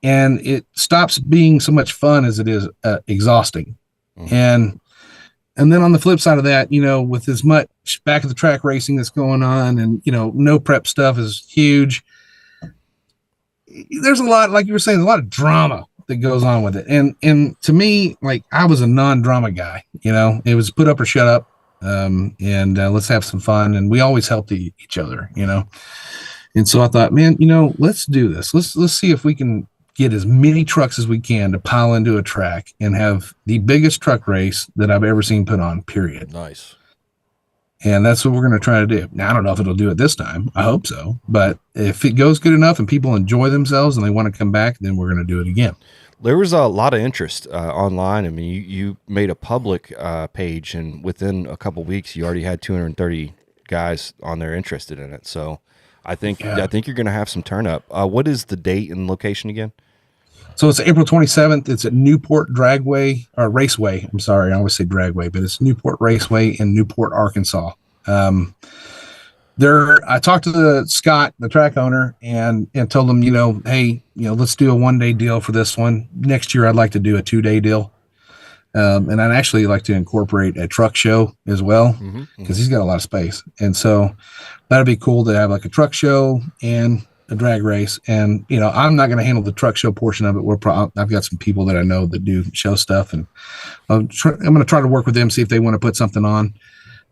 and it stops being so much fun as it is exhausting. And then on the flip side of that, with as much back of the track racing that's going on, and no prep stuff is huge. There's a lot, like you were saying, a lot of drama that goes on with it. And to me, like, I was a non-drama guy. It was put up or shut up, and let's have some fun. And we always helped each other. And so I thought, man, let's do this. Let's see if we can get as many trucks as we can to pile into a track and have the biggest truck race that I've ever seen put on, period. Nice. And that's what we're going to try to do. Now, I don't know if it'll do it this time. I hope so. But if it goes good enough and people enjoy themselves and they want to come back, then we're going to do it again. There was a lot of interest online. I mean, you made a public page, and within a couple weeks, you already had 230 guys on there interested in it. So I think you're going to have some turn up. What is the date and location again? So it's April 27th. It's at Newport Raceway. I'm sorry, I always say Dragway, but it's Newport Raceway in Newport, Arkansas. I talked to Scott, the track owner, and told him, hey, let's do a 1-day deal for this one. Next year, I'd like to do a 2-day deal. And I'd actually like to incorporate a truck show as well, because he's got a lot of space. And so that'd be cool to have like a truck show and a drag race. And I'm not going to handle the truck show portion of it. I've got some people that I know that do show stuff, and I'm going to try to work with them, see if they want to put something on.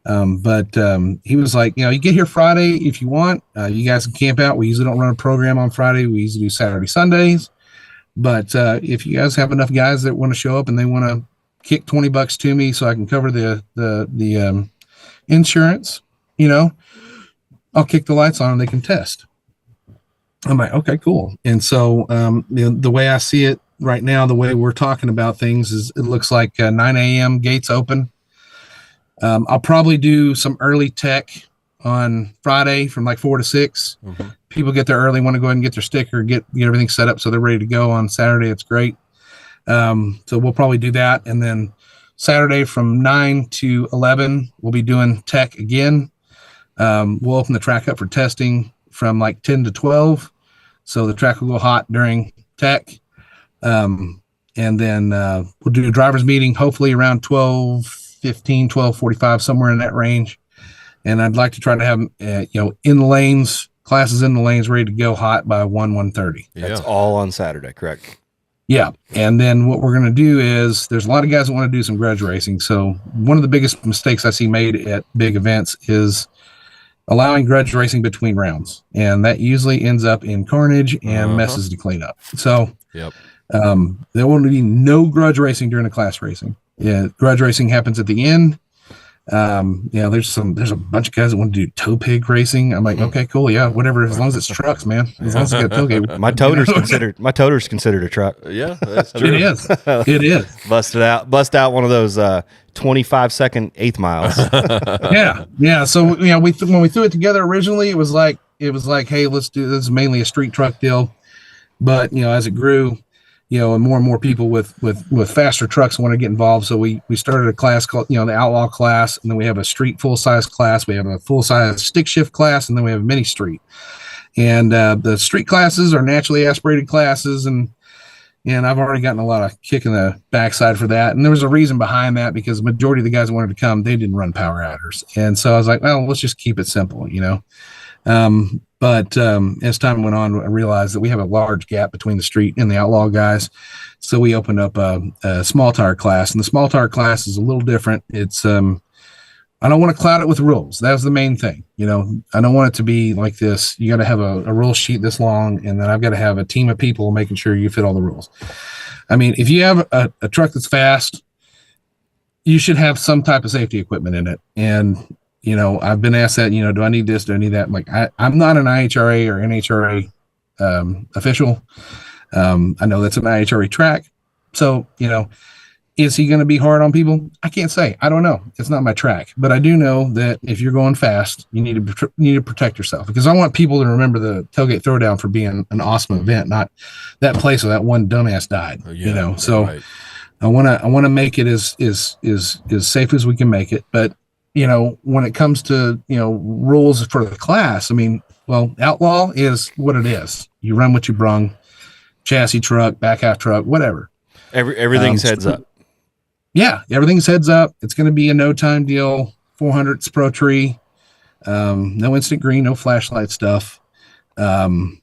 But he was like, you get here Friday if you want. You guys can camp out. We usually don't run a program on Friday. We usually do Saturday, Sundays. But if you guys have enough guys that want to show up and they want to kick $20 to me so I can cover the insurance, I'll kick the lights on and they can test. I'm like, okay, cool. And so, the way I see it right now, the way we're talking about things is it looks like 9 a.m. gates open. I'll probably do some early tech on Friday from like 4 to 6. People get there early, want to go ahead and get their sticker, get everything set up so they're ready to go on Saturday. It's great. So we'll probably do that. And then Saturday from 9 to 11, we'll be doing tech again. We'll open the track up for testing from like 10 to 12. So the track will go hot during tech. And then we'll do a driver's meeting, hopefully around 12:15, 12:45, somewhere in that range. And I'd like to try to have, in the lanes, classes in the lanes ready to go hot by 1:30. That's all on Saturday, correct? Yeah. And then what we're going to do is there's a lot of guys that want to do some grudge racing. So one of the biggest mistakes I see made at big events is allowing grudge racing between rounds. And that usually ends up in carnage and messes to clean up. So there will be no grudge racing during the class racing. Yeah. Grudge racing happens at the end. There's a bunch of guys that want to do tow pig racing. I'm like, okay, cool. Yeah. Whatever. As long as it's trucks, man. As long as it's got tailgate. My toter's considered a truck. Yeah, that's true. It is. Bust out one of those 25-second eighth miles. Yeah. So when we threw it together originally, it was like, hey, let's do this. Is mainly a street truck deal, but as it grew, and more people with faster trucks want to get involved. So we started a class called the Outlaw class, and then we have a street full size class. We have a full size stick shift class, and then we have a mini street. And the street classes are naturally aspirated classes, and I've already gotten a lot of kick in the backside for that. And there was a reason behind that, because the majority of the guys that wanted to come, they didn't run power adders. And so I was like, well, let's just keep it simple, But as time went on, I realized that we have a large gap between the street and the outlaw guys. So we opened up a small tire class, and the small tire class is a little different. It's I don't want to cloud it with rules. That's the main thing. I don't want it to be like this. You got to have a rule sheet this long, and then I've got to have a team of people making sure you fit all the rules. I mean, if you have a truck that's fast, you should have some type of safety equipment in it. And I've been asked that, do I need this? Do I need that? I'm like, I'm not an IHRA or NHRA official. I know that's an IHRA track. So, is he going to be hard on people? I can't say. I don't know. It's not my track. But I do know that if you're going fast, you need to protect yourself, because I want people to remember the Tailgate Throwdown for being an awesome event, not that place where that one dumbass died. So right. I want to make it as safe as we can make it. But when it comes to rules for the class, I mean, Well, Outlaw is what it is. You run what you brung, chassis truck, back half truck, whatever. Everything's heads up. Yeah, everything's heads up. It's going to be a no time deal. 400's Pro Tree. No instant green, no flashlight stuff. And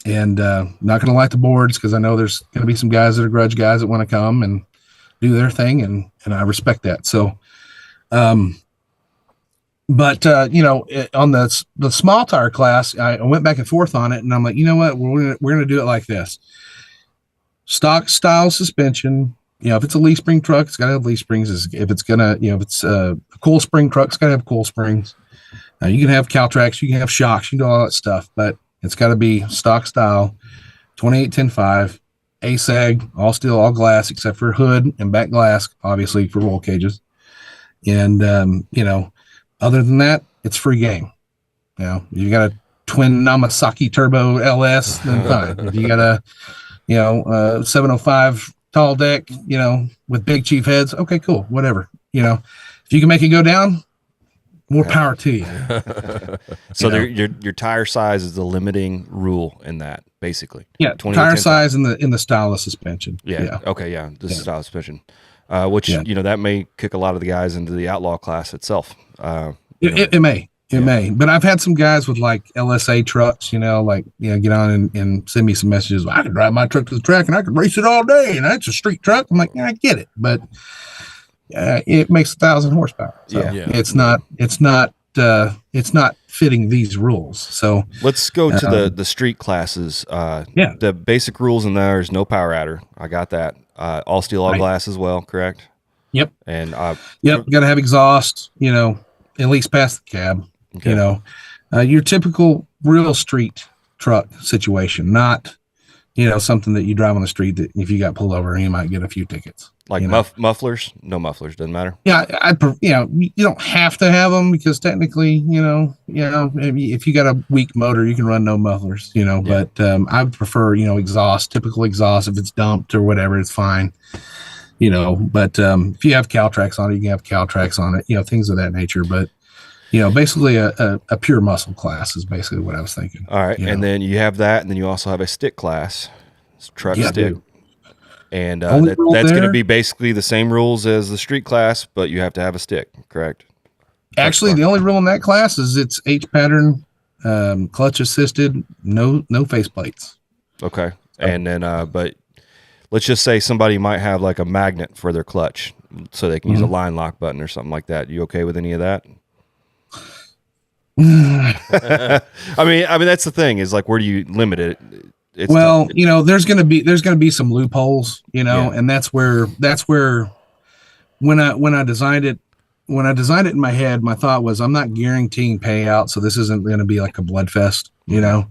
not going to light the boards because I know there's going to be some guys that are grudge guys that want to come and do their thing, and I respect that. So, but on the small tire class, I went back and forth on it, and I'm like, you know what, we're gonna do it like this: stock style suspension. If it's a leaf spring truck, it's got to have leaf springs. If it's if it's a coil spring truck, it's got to have coil springs. You can have Caltrax, you can have shocks, you can do all that stuff, but it's got to be stock style, 28-10-5, ASAG, all steel, all glass, except for hood and back glass, obviously for roll cages. And, other than that, it's free game. You got a twin Namasaki turbo LS, then fine. If you got a, 705 tall deck, with big chief heads, okay, cool, whatever. If you can make it go down, more power to you. So your tire size is the limiting rule in that, basically. Yeah, tire size in the style of suspension. Yeah. Okay. Yeah, the style of suspension, which that may kick a lot of the guys into the outlaw class itself. It may. But I've had some guys with like LSA trucks, get on and send me some messages. I can drive my truck to the track and I can race it all day, and that's a street truck. I'm like, yeah, I get it, but it makes 1,000 horsepower. So it's not fitting these rules. So let's go to the street classes. The basic rules in there is no power adder. I got that. All steel, all glass as well. Correct. Yep. And got to have exhaust. At least past the cab. Okay. Your typical real street truck situation, not something that you drive on the street that if you got pulled over, you might get a few tickets. Like mufflers? No mufflers, doesn't matter. Yeah, you don't have to have them because technically, if you got a weak motor, you can run no mufflers. But I would prefer exhaust, typical exhaust. If it's dumped or whatever, it's fine. But if you have Caltrax on it, you can have Caltrax on it. Things of that nature. But basically a pure muscle class is basically what I was thinking. All right, and then you have that, and then you also have a stick class, truck stick. And that's going to be basically the same rules as the street class, but you have to have a stick, correct? Actually, the only rule in that class is it's H pattern, clutch assisted, no face plates. Okay. And then, but let's just say somebody might have like a magnet for their clutch so they can use a line lock button or something like that. You okay with any of that? I mean, that's the thing is like, where do you limit it? It's there's going to be some loopholes, and that's where when I designed it in my head, my thought was I'm not guaranteeing payout. So this isn't going to be like a blood fest, but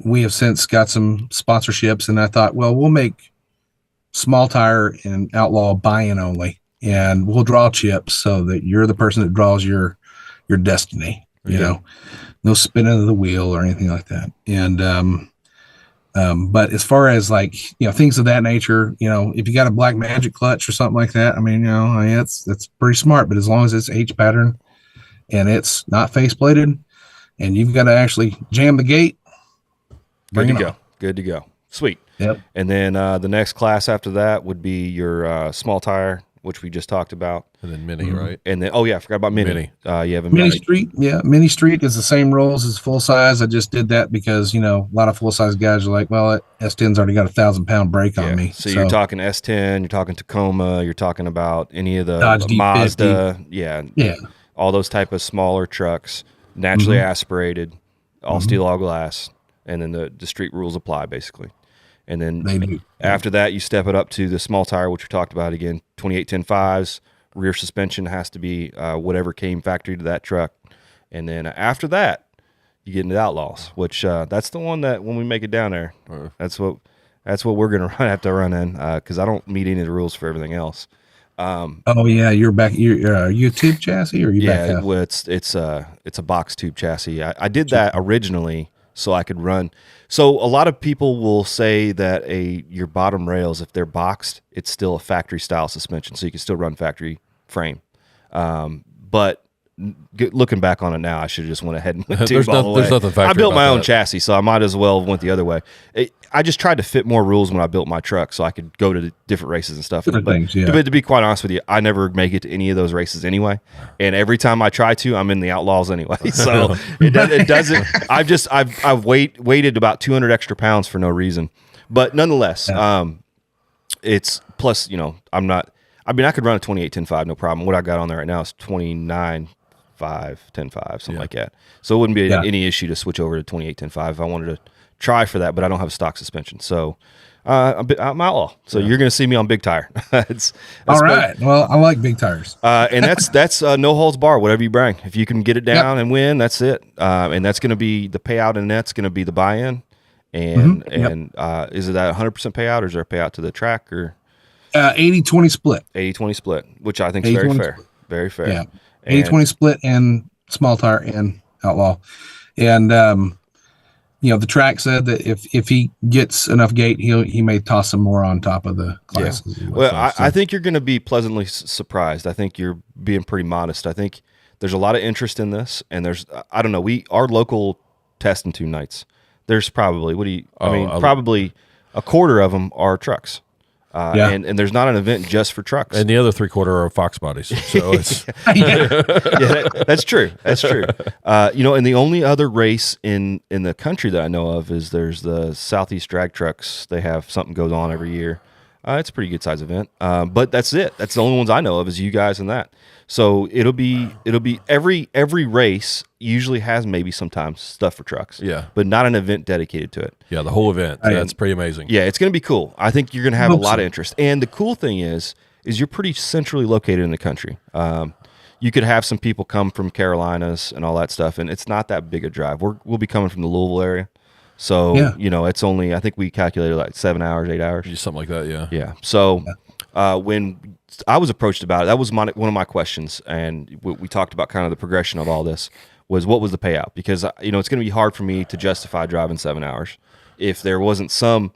we have since got some sponsorships, and I thought, well, we'll make small tire and outlaw buy-in only, and we'll draw chips so that you're the person that draws your destiny, no spinning of the wheel or anything like that. And, but as far as like, things of that nature, if you got a black magic clutch or something like that, that's pretty smart, but as long as it's H pattern and it's not face plated and you've got to actually jam the gate, good to go. Sweet. Yep. And then, the next class after that would be your, small tire, which we just talked about. And then mini, right? And then, I forgot about mini. You have a mini street. Yeah. Mini street is the same rules as full size. I just did that because, a lot of full size guys are like, well, S10's already got 1,000-pound brake on me. So you're talking S10, you're talking Tacoma, you're talking about any of the Dodge Mazda. Yeah. All those type of smaller trucks, naturally aspirated, all steel, all glass. And then the street rules apply basically. And then after that, you step it up to the small tire, which we talked about again, 28-10-5s. Rear suspension has to be whatever came factory to that truck. And then after that, you get into Outlaws, which that's the one that when we make it down there, that's what we're going to have to run in because I don't meet any of the rules for everything else. You're back. Are you a tube chassis or are you back? Yeah, well, it's a box tube chassis. I did that originally so I could run. So a lot of people will say that your bottom rails, if they're boxed, it's still a factory style suspension, so you can still run factory frame. But looking back on it now, I should have just went ahead and went There's tube all the way. there's nothing factory I built about my own that. chassis, so I might as well have went the other way. I just tried to fit more rules when I built my truck so I could go to the different races and stuff. Different but things, yeah. to be quite honest with you, I never make it to any of those races anyway. And every time I try to, I'm in the Outlaws anyway. So it doesn't. I've weighted about 200 extra pounds for no reason. But nonetheless, it's plus, I could run a 28-10-5, no problem. What I got on there right now is 29.5, 10.5, something like that. So it wouldn't be any issue to switch over to 28-10.5 if I wanted to try for that, but I don't have a stock suspension. So I'm outlaw. So you're going to see me on big tire. All right. Well, I like big tires. And that's no holds bar, whatever you bring. If you can get it down and win, that's it. And that's going to be the payout, and that's going to be the buy-in. And is it that 100% payout, or is there a payout to the track, or 80-20 split? 80-20 split, which I think is very fair. Split. Very fair. Yeah. 80-20 split and small tire and outlaw. And the track said that if he gets enough gate, he may toss some more on top of the classes. Yeah. Well, I think you're going to be pleasantly surprised. I think you're being pretty modest. I think there's a lot of interest in this, and I don't know, our local test and tune nights, there's probably, probably a quarter of them are trucks. And there's not an event just for trucks. And the other 3/4 are Fox bodies. So it's that's true. That's true. And the only other race in the country that I know of is there's the Southeast Drag Trucks. They have something goes on every year. It's a pretty good size event. But that's it. That's the only ones I know of is you guys and that. So it'll be every race usually has maybe sometimes stuff for trucks. Yeah. But not an event dedicated to it. Yeah, the whole event. That's pretty amazing. Yeah, it's going to be cool. I think you're going to have a lot of interest. And the cool thing is you're pretty centrally located in the country. You could have some people come from Carolinas and all that stuff, and it's not that big a drive. We'll be coming from the Louisville area. So, it's only, I think we calculated like 7 hours, 8 hours. Just something like that, yeah. Yeah. So when I was approached about it, that was one of my questions, and we talked about kind of the progression of all this, was what was the payout? Because, it's going to be hard for me to justify driving 7 hours if there wasn't some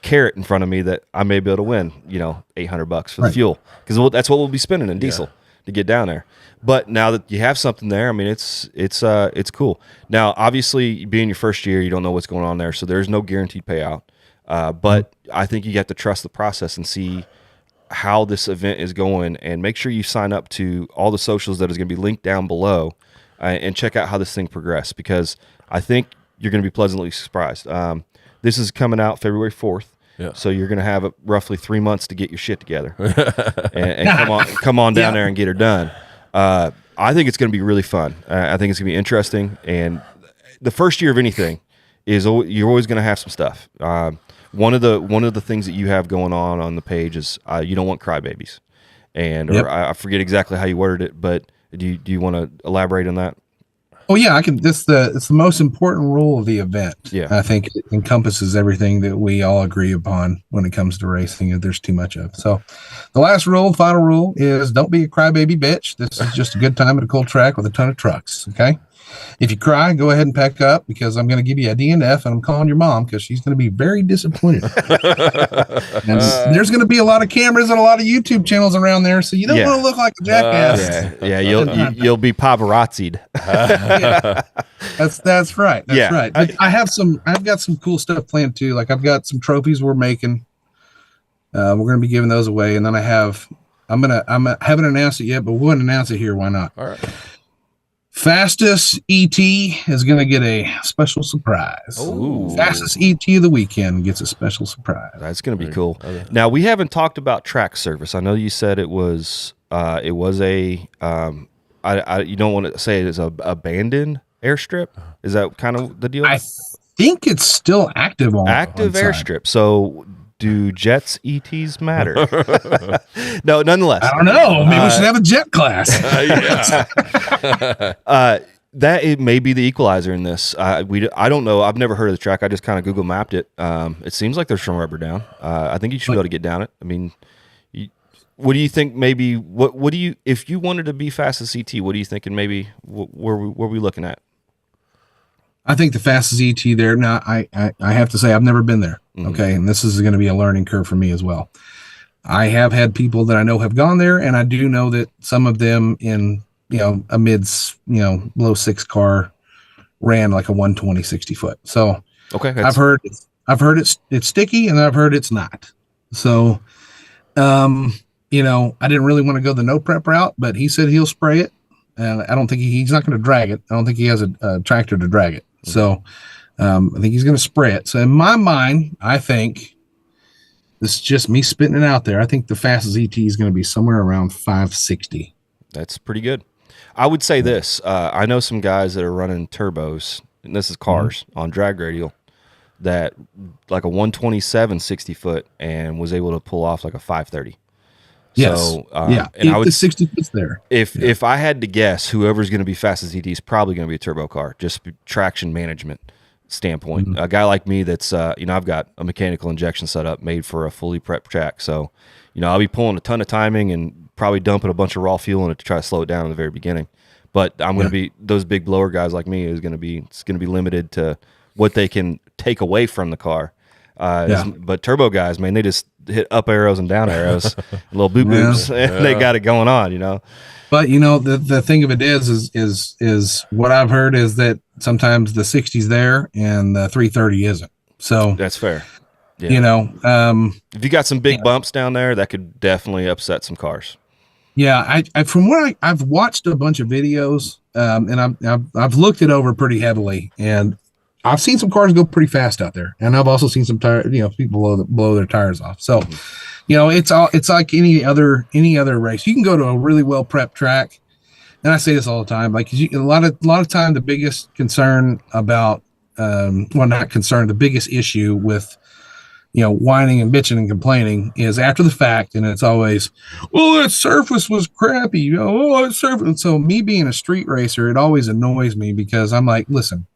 carrot in front of me that I may be able to win, $800 for the fuel. Because that's what we'll be spending in diesel to get down there. But now that you have something there, I mean, it's cool. Now, obviously, being your first year, you don't know what's going on there, so there's no guaranteed payout. But I think you have to trust the process and see how this event is going, and make sure you sign up to all the socials that is going to be linked down below, and check out how this thing progresses, because I think you're going to be pleasantly surprised. This is coming out February 4th. Yeah. So you're going to have roughly 3 months to get your shit together and come on down there and get her done. I think it's going to be really fun. I think it's going to be interesting. And the first year of anything is you're always going to have some stuff. One of the things that you have going on the page is you don't want crybabies, or I forget exactly how you worded it, but do you want to elaborate on that? Oh yeah, I can. It's the most important rule of the event. Yeah, I think it encompasses everything that we all agree upon when it comes to racing. If there's too much of. So, the last rule, final rule, is don't be a crybaby bitch. This is just a good time at a cool track with a ton of trucks. Okay, if you cry, go ahead and pack up, because I'm going to give you a DNF, and I'm calling your mom because she's going to be very disappointed. And there's going to be a lot of cameras and a lot of YouTube channels around there, so you don't want to look like a jackass. You'll be paparazzi'd. That's right. That's right. But I've got some cool stuff planned too. Like I've got some trophies we're making. We're going to be giving those away, and then I haven't announced it yet, but we'll announce it here. Why not? All right. Fastest ET is going to get a special surprise. Ooh. Fastest ET of the weekend gets a special surprise. That's going to be cool. Okay. Now, we haven't talked about track service. I know you said it was a you don't want to say it is a abandoned airstrip. Is that kind of the deal? I think it's still active on airstrip. So do jets ETs matter? No, nonetheless. I don't know. Maybe we should have a jet class. That it may be the equalizer in this. I don't know. I've never heard of the track. I just kind of Google mapped it. It seems like there's some rubber down. I think you should be able to get down it. I mean, what do you think? Maybe what do you, if you wanted to be fastest ET, what are you thinking? Maybe where we looking at? I think the fastest ET there. Now, I have to say I've never been there. Mm-hmm. Okay, and this is going to be a learning curve for me as well. I have had people that I know have gone there, and I do know that some of them in a mids, low six car ran like a 120 60 foot. So Okay. I've heard it's sticky, and I've heard it's not. So, I didn't really want to go the no prep route, but he said he'll spray it, and I don't think he's not going to drag it. I don't think he has a tractor to drag it. Mm-hmm. So, I think he's going to spray it. So in my mind, I think this is just me spitting it out there. I think the fastest ET is going to be somewhere around 560. That's pretty good. I would say this. I know some guys that are running turbos, and this is cars on drag radial, that like a 127 60 foot and was able to pull off like a 530. Yes. So, and I would, the 60 foot's there. If I had to guess, whoever's going to be fastest ET is probably going to be a turbo car, just traction management standpoint. Mm-hmm. A guy like me that's, I've got a mechanical injection setup made for a fully prepped track. So, I'll be pulling a ton of timing and probably dumping a bunch of raw fuel in it to try to slow it down in the very beginning. But I'm going to be, those big blower guys like me it's going to be limited to what they can take away from the car. But turbo guys, man, they just hit up arrows and down arrows, little boop boops, and they got it going on, But the thing of it is what I've heard is that sometimes the 60's there and the 330 isn't. So that's fair. Yeah. If you got some big bumps down there, that could definitely upset some cars. Yeah, I from what I've watched a bunch of videos, and I've looked it over pretty heavily, and I've seen some cars go pretty fast out there, and I've also seen some people blow their tires off. So, it's like any other race. You can go to a really well prepped track, and I say this all the time. Like a lot of time, the biggest concern about, the biggest issue with, whining and bitching and complaining is after the fact, and it's always, well, that surface was crappy. That surface. And so me being a street racer, it always annoys me because I'm like, listen.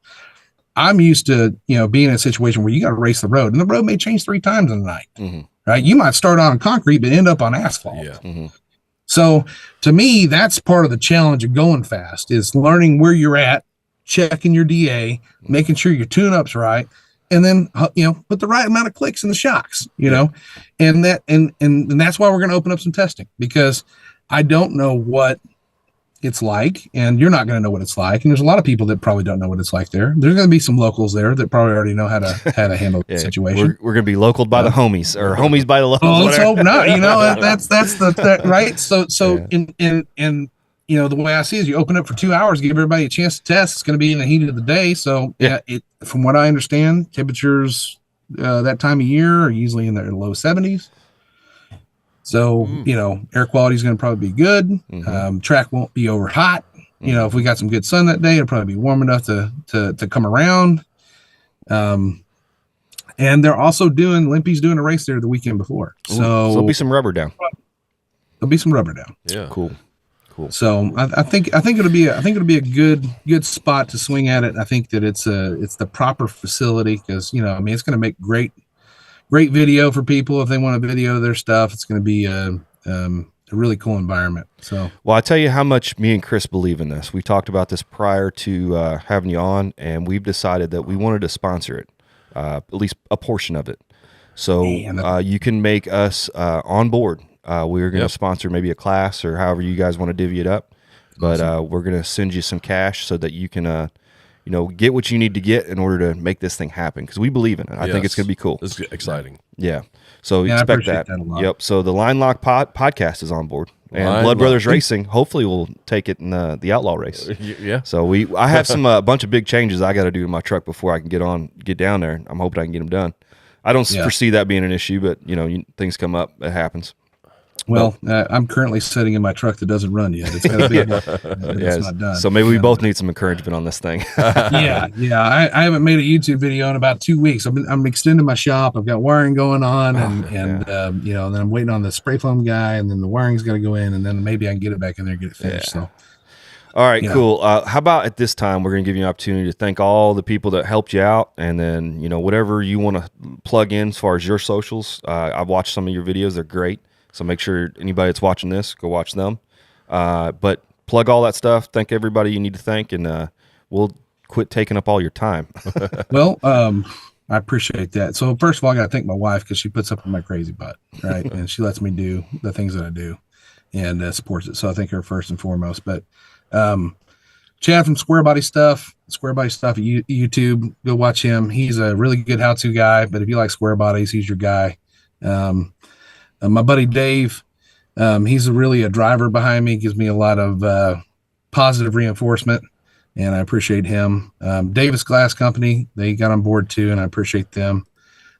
I'm used to, being in a situation where you got to race the road, and the road may change 3 times in the night, right? You might start on concrete, but end up on asphalt. Yeah. Mm-hmm. So to me, that's part of the challenge of going fast is learning where you're at, checking your DA, making sure your tune-up's right, and then, put the right amount of clicks in the shocks, and that's why we're going to open up some testing, because I don't know what it's like, and you're not going to know what it's like, and there's a lot of people that probably don't know what it's like there. There's going to be some locals there that probably already know how to handle the situation. We're going to be localed by the homies, or homies by the locals. Oh, let's hope not. That's the right. So in the way I see it is you open up for 2 hours, give everybody a chance to test. It's going to be in the heat of the day. So from what I understand, temperatures that time of year are usually in the low 70s. So, air quality is going to probably be good. Mm-hmm. Track won't be over hot. If we got some good sun that day, it'll probably be warm enough to come around. And they're also Limpy's doing a race there the weekend before. So there'll be some rubber down. There'll be some rubber down. Yeah. Cool. So I think it'll be a good spot to swing at it. I think that it's the proper facility because, it's going to make great video for people if they want to video their stuff. It's going to be a really cool environment. So, well, I tell you how much me and Chris believe in this. We talked about this prior to having you on, and we've decided that we wanted to sponsor it, at least a portion of it. So you can make us on board. We're going to sponsor maybe a class or however you guys want to divvy it up. But we're going to send you some cash so that you can get what you need to get in order to make this thing happen, because we believe in it. I think it's going to be cool. It's exciting. Yeah. So expect that. Yep. So the Line Lock podcast is on board, and Blood Brothers Racing hopefully will take it in the Outlaw race. Yeah. So I have some a bunch of big changes I got to do to my truck before I can get down there. I'm hoping I can get them done. I don't foresee that being an issue, but things come up. It happens. Well, I'm currently sitting in my truck that doesn't run yet. It's got to be it's not done. So maybe we both need some encouragement on this thing. Yeah. I haven't made a YouTube video in about 2 weeks. I'm extending my shop. I've got wiring going on, and then I'm waiting on the spray foam guy, and then the wiring's got to go in, and then maybe I can get it back in there and get it finished. Yeah. So. All right, cool. How about at this time, we're going to give you an opportunity to thank all the people that helped you out, and then, whatever you want to plug in as far as your socials. I've watched some of your videos. They're great. So make sure anybody that's watching this, go watch them. But plug all that stuff. Thank everybody you need to thank, and we'll quit taking up all your time. Well, I appreciate that. So first of all, I got to thank my wife because she puts up with my crazy butt, right? And she lets me do the things that I do and supports it. So I thank her first and foremost. But Chad from Square Body Stuff at YouTube. Go watch him. He's a really good how-to guy, but if you like square bodies, he's your guy. My buddy Dave, he's really a driver behind me, gives me a lot of positive reinforcement, and I appreciate him. Davis Glass Company, they got on board too, and I appreciate them.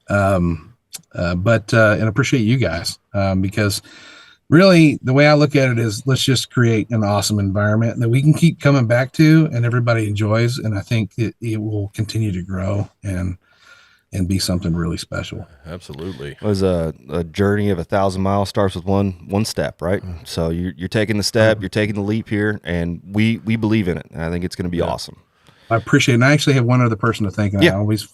And appreciate you guys, because really the way I look at it is, let's just create an awesome environment that we can keep coming back to and everybody enjoys. And I think it will continue to grow and be something really special. Absolutely. It was a journey of 1,000 miles starts with one step, right? So you're taking the step, you're taking the leap here, and we believe in it. And I think it's going to be awesome. I appreciate it. And I actually have one other person to thank, and I always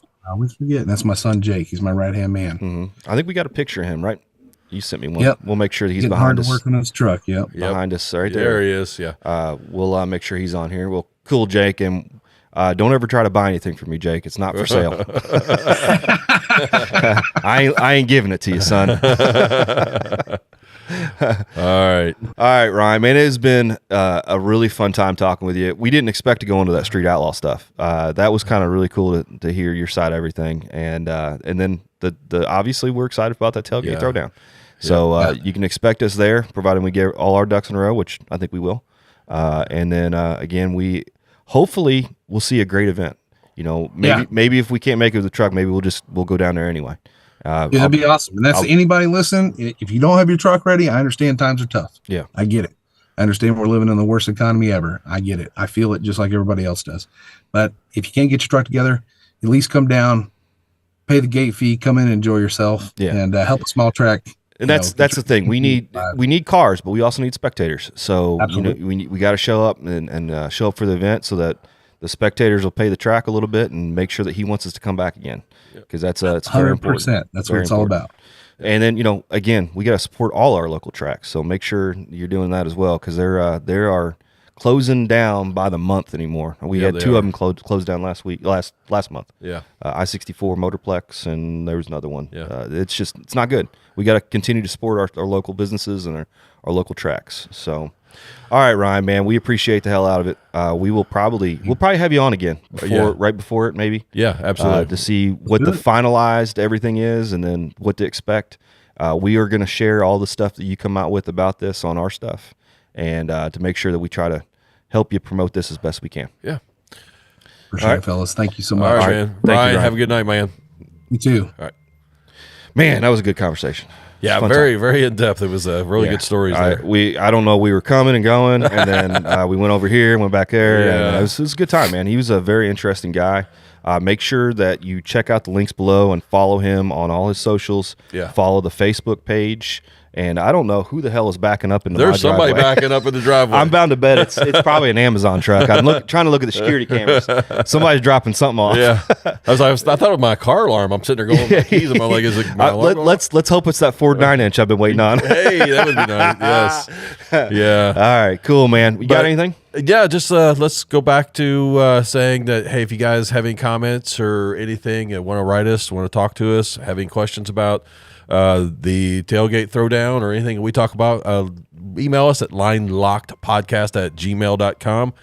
forget, and that's my son Jake. He's my right-hand man. Mm-hmm. I think we got a picture of him, right? You sent me one. Yep. We'll make sure that he's Getting behind hard us. to work on his truck. Yep. Behind us right there. There he is. Yeah. We'll make sure he's on here. Well, cool, Jake. And don't ever try to buy anything from me, Jake. It's not for sale. I ain't giving it to you, son. All right, Ryan, man, it has been a really fun time talking with you. We didn't expect to go into that Street Outlaw stuff. That was kind of really cool to hear your side of everything. And then the obviously we're excited about that tailgate throwdown. So you can expect us there, provided we get all our ducks in a row, which I think we will. And then again, hopefully we'll see a great event. You know, maybe if we can't make it with the truck, maybe we'll go down there anyway. That'd be awesome. And that's anybody listen. If you don't have your truck ready, I understand times are tough. Yeah, I get it. I understand we're living in the worst economy ever. I get it. I feel it just like everybody else does. But if you can't get your truck together, at least come down, pay the gate fee, come in and enjoy yourself, and help a small track. And that's the thing. We need cars, but we also need spectators. So we got to show up and show up for the event so that the spectators will pay the track a little bit and make sure that he wants us to come back again, because it's very important. 100%. That's what it's all about. And then again, we got to support all our local tracks. So make sure you're doing that as well, because they are closing down by the month anymore. We had two of them closed down last month. Yeah. I-64 Motorplex, and there was another one. Yeah. It's not good. We got to continue to support our local businesses and our local tracks. So, all right, Ryan, man, we appreciate the hell out of it. We'll probably have you on again right before it, maybe. Yeah, absolutely. To see what the finalized everything is, and then what to expect. We are going to share all the stuff that you come out with about this on our stuff, and to make sure that we try to help you promote this as best we can. Yeah. Appreciate it, fellas. Thank you so much. All right, man. Ryan, have a good night, man. You too. All right. Man, that was a good converation. Yeah, very, very in depth. It was a really good stories there. I don't know. We were coming and going, and then we went over here and went back there. Yeah. And it was a good time, man. He was a very interesting guy. Make sure that you check out the links below and follow him on all his socials. Yeah. Follow the Facebook page. And I don't know who the hell is backing up into There's my driveway. somebody backing up in the driveway. I'm bound to bet it's probably an Amazon truck. I'm trying to look at the security cameras. Somebody's dropping something off. Yeah, I thought it was my car alarm. I'm sitting there going, my keys. I'm like, is it my alarm? Let's hope it's that Ford 9-inch I've been waiting on. Hey, that would be nice. Yes. Yeah. All right, cool, man. You got anything? Yeah, just let's go back to saying that, hey, if you guys have any comments or anything and want to write us, want to talk to us, have any questions about the tailgate throwdown or anything we talk about, email us at linelockedpodcast@gmail.com.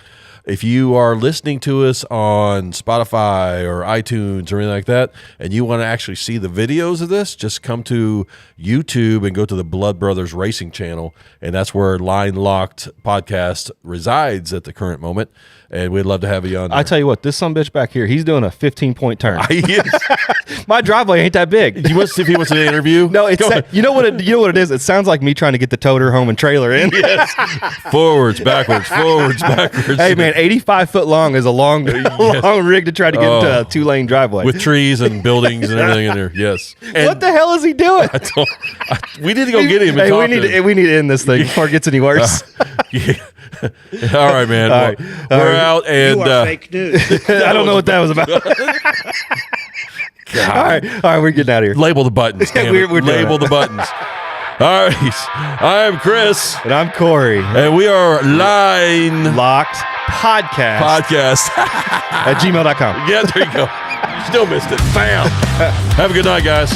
If you are listening to us on Spotify or iTunes or anything like that, and you want to actually see the videos of this, just come to YouTube and go to the Blood Brothers Racing channel, and that's where Line Locked Podcast resides at the current moment, and we'd love to have you on there. I tell you what, this sumbitch back here, he's doing a 15-point turn. Yes. My driveway ain't that big. You want to see if he wants an interview? No, you know what it is? It sounds like me trying to get the toter home and trailer in. Yes. Forwards, backwards. Hey, man, 85 foot long is a long rig to try to get into a 2-lane driveway. With trees and buildings and everything in there, yes. And what the hell is he doing? We need to go get him and talk to him. We need to end this thing before it gets any worse. All right, man. We're out. And you are fake news. I don't know what that was about. All right, we're getting out of here. Label the buttons. We're Label the buttons. All right. I'm Chris. And I'm Corey. And we are Line Locked Podcast at gmail.com. Yeah, there you go. You still missed it. Bam. Have a good night, guys.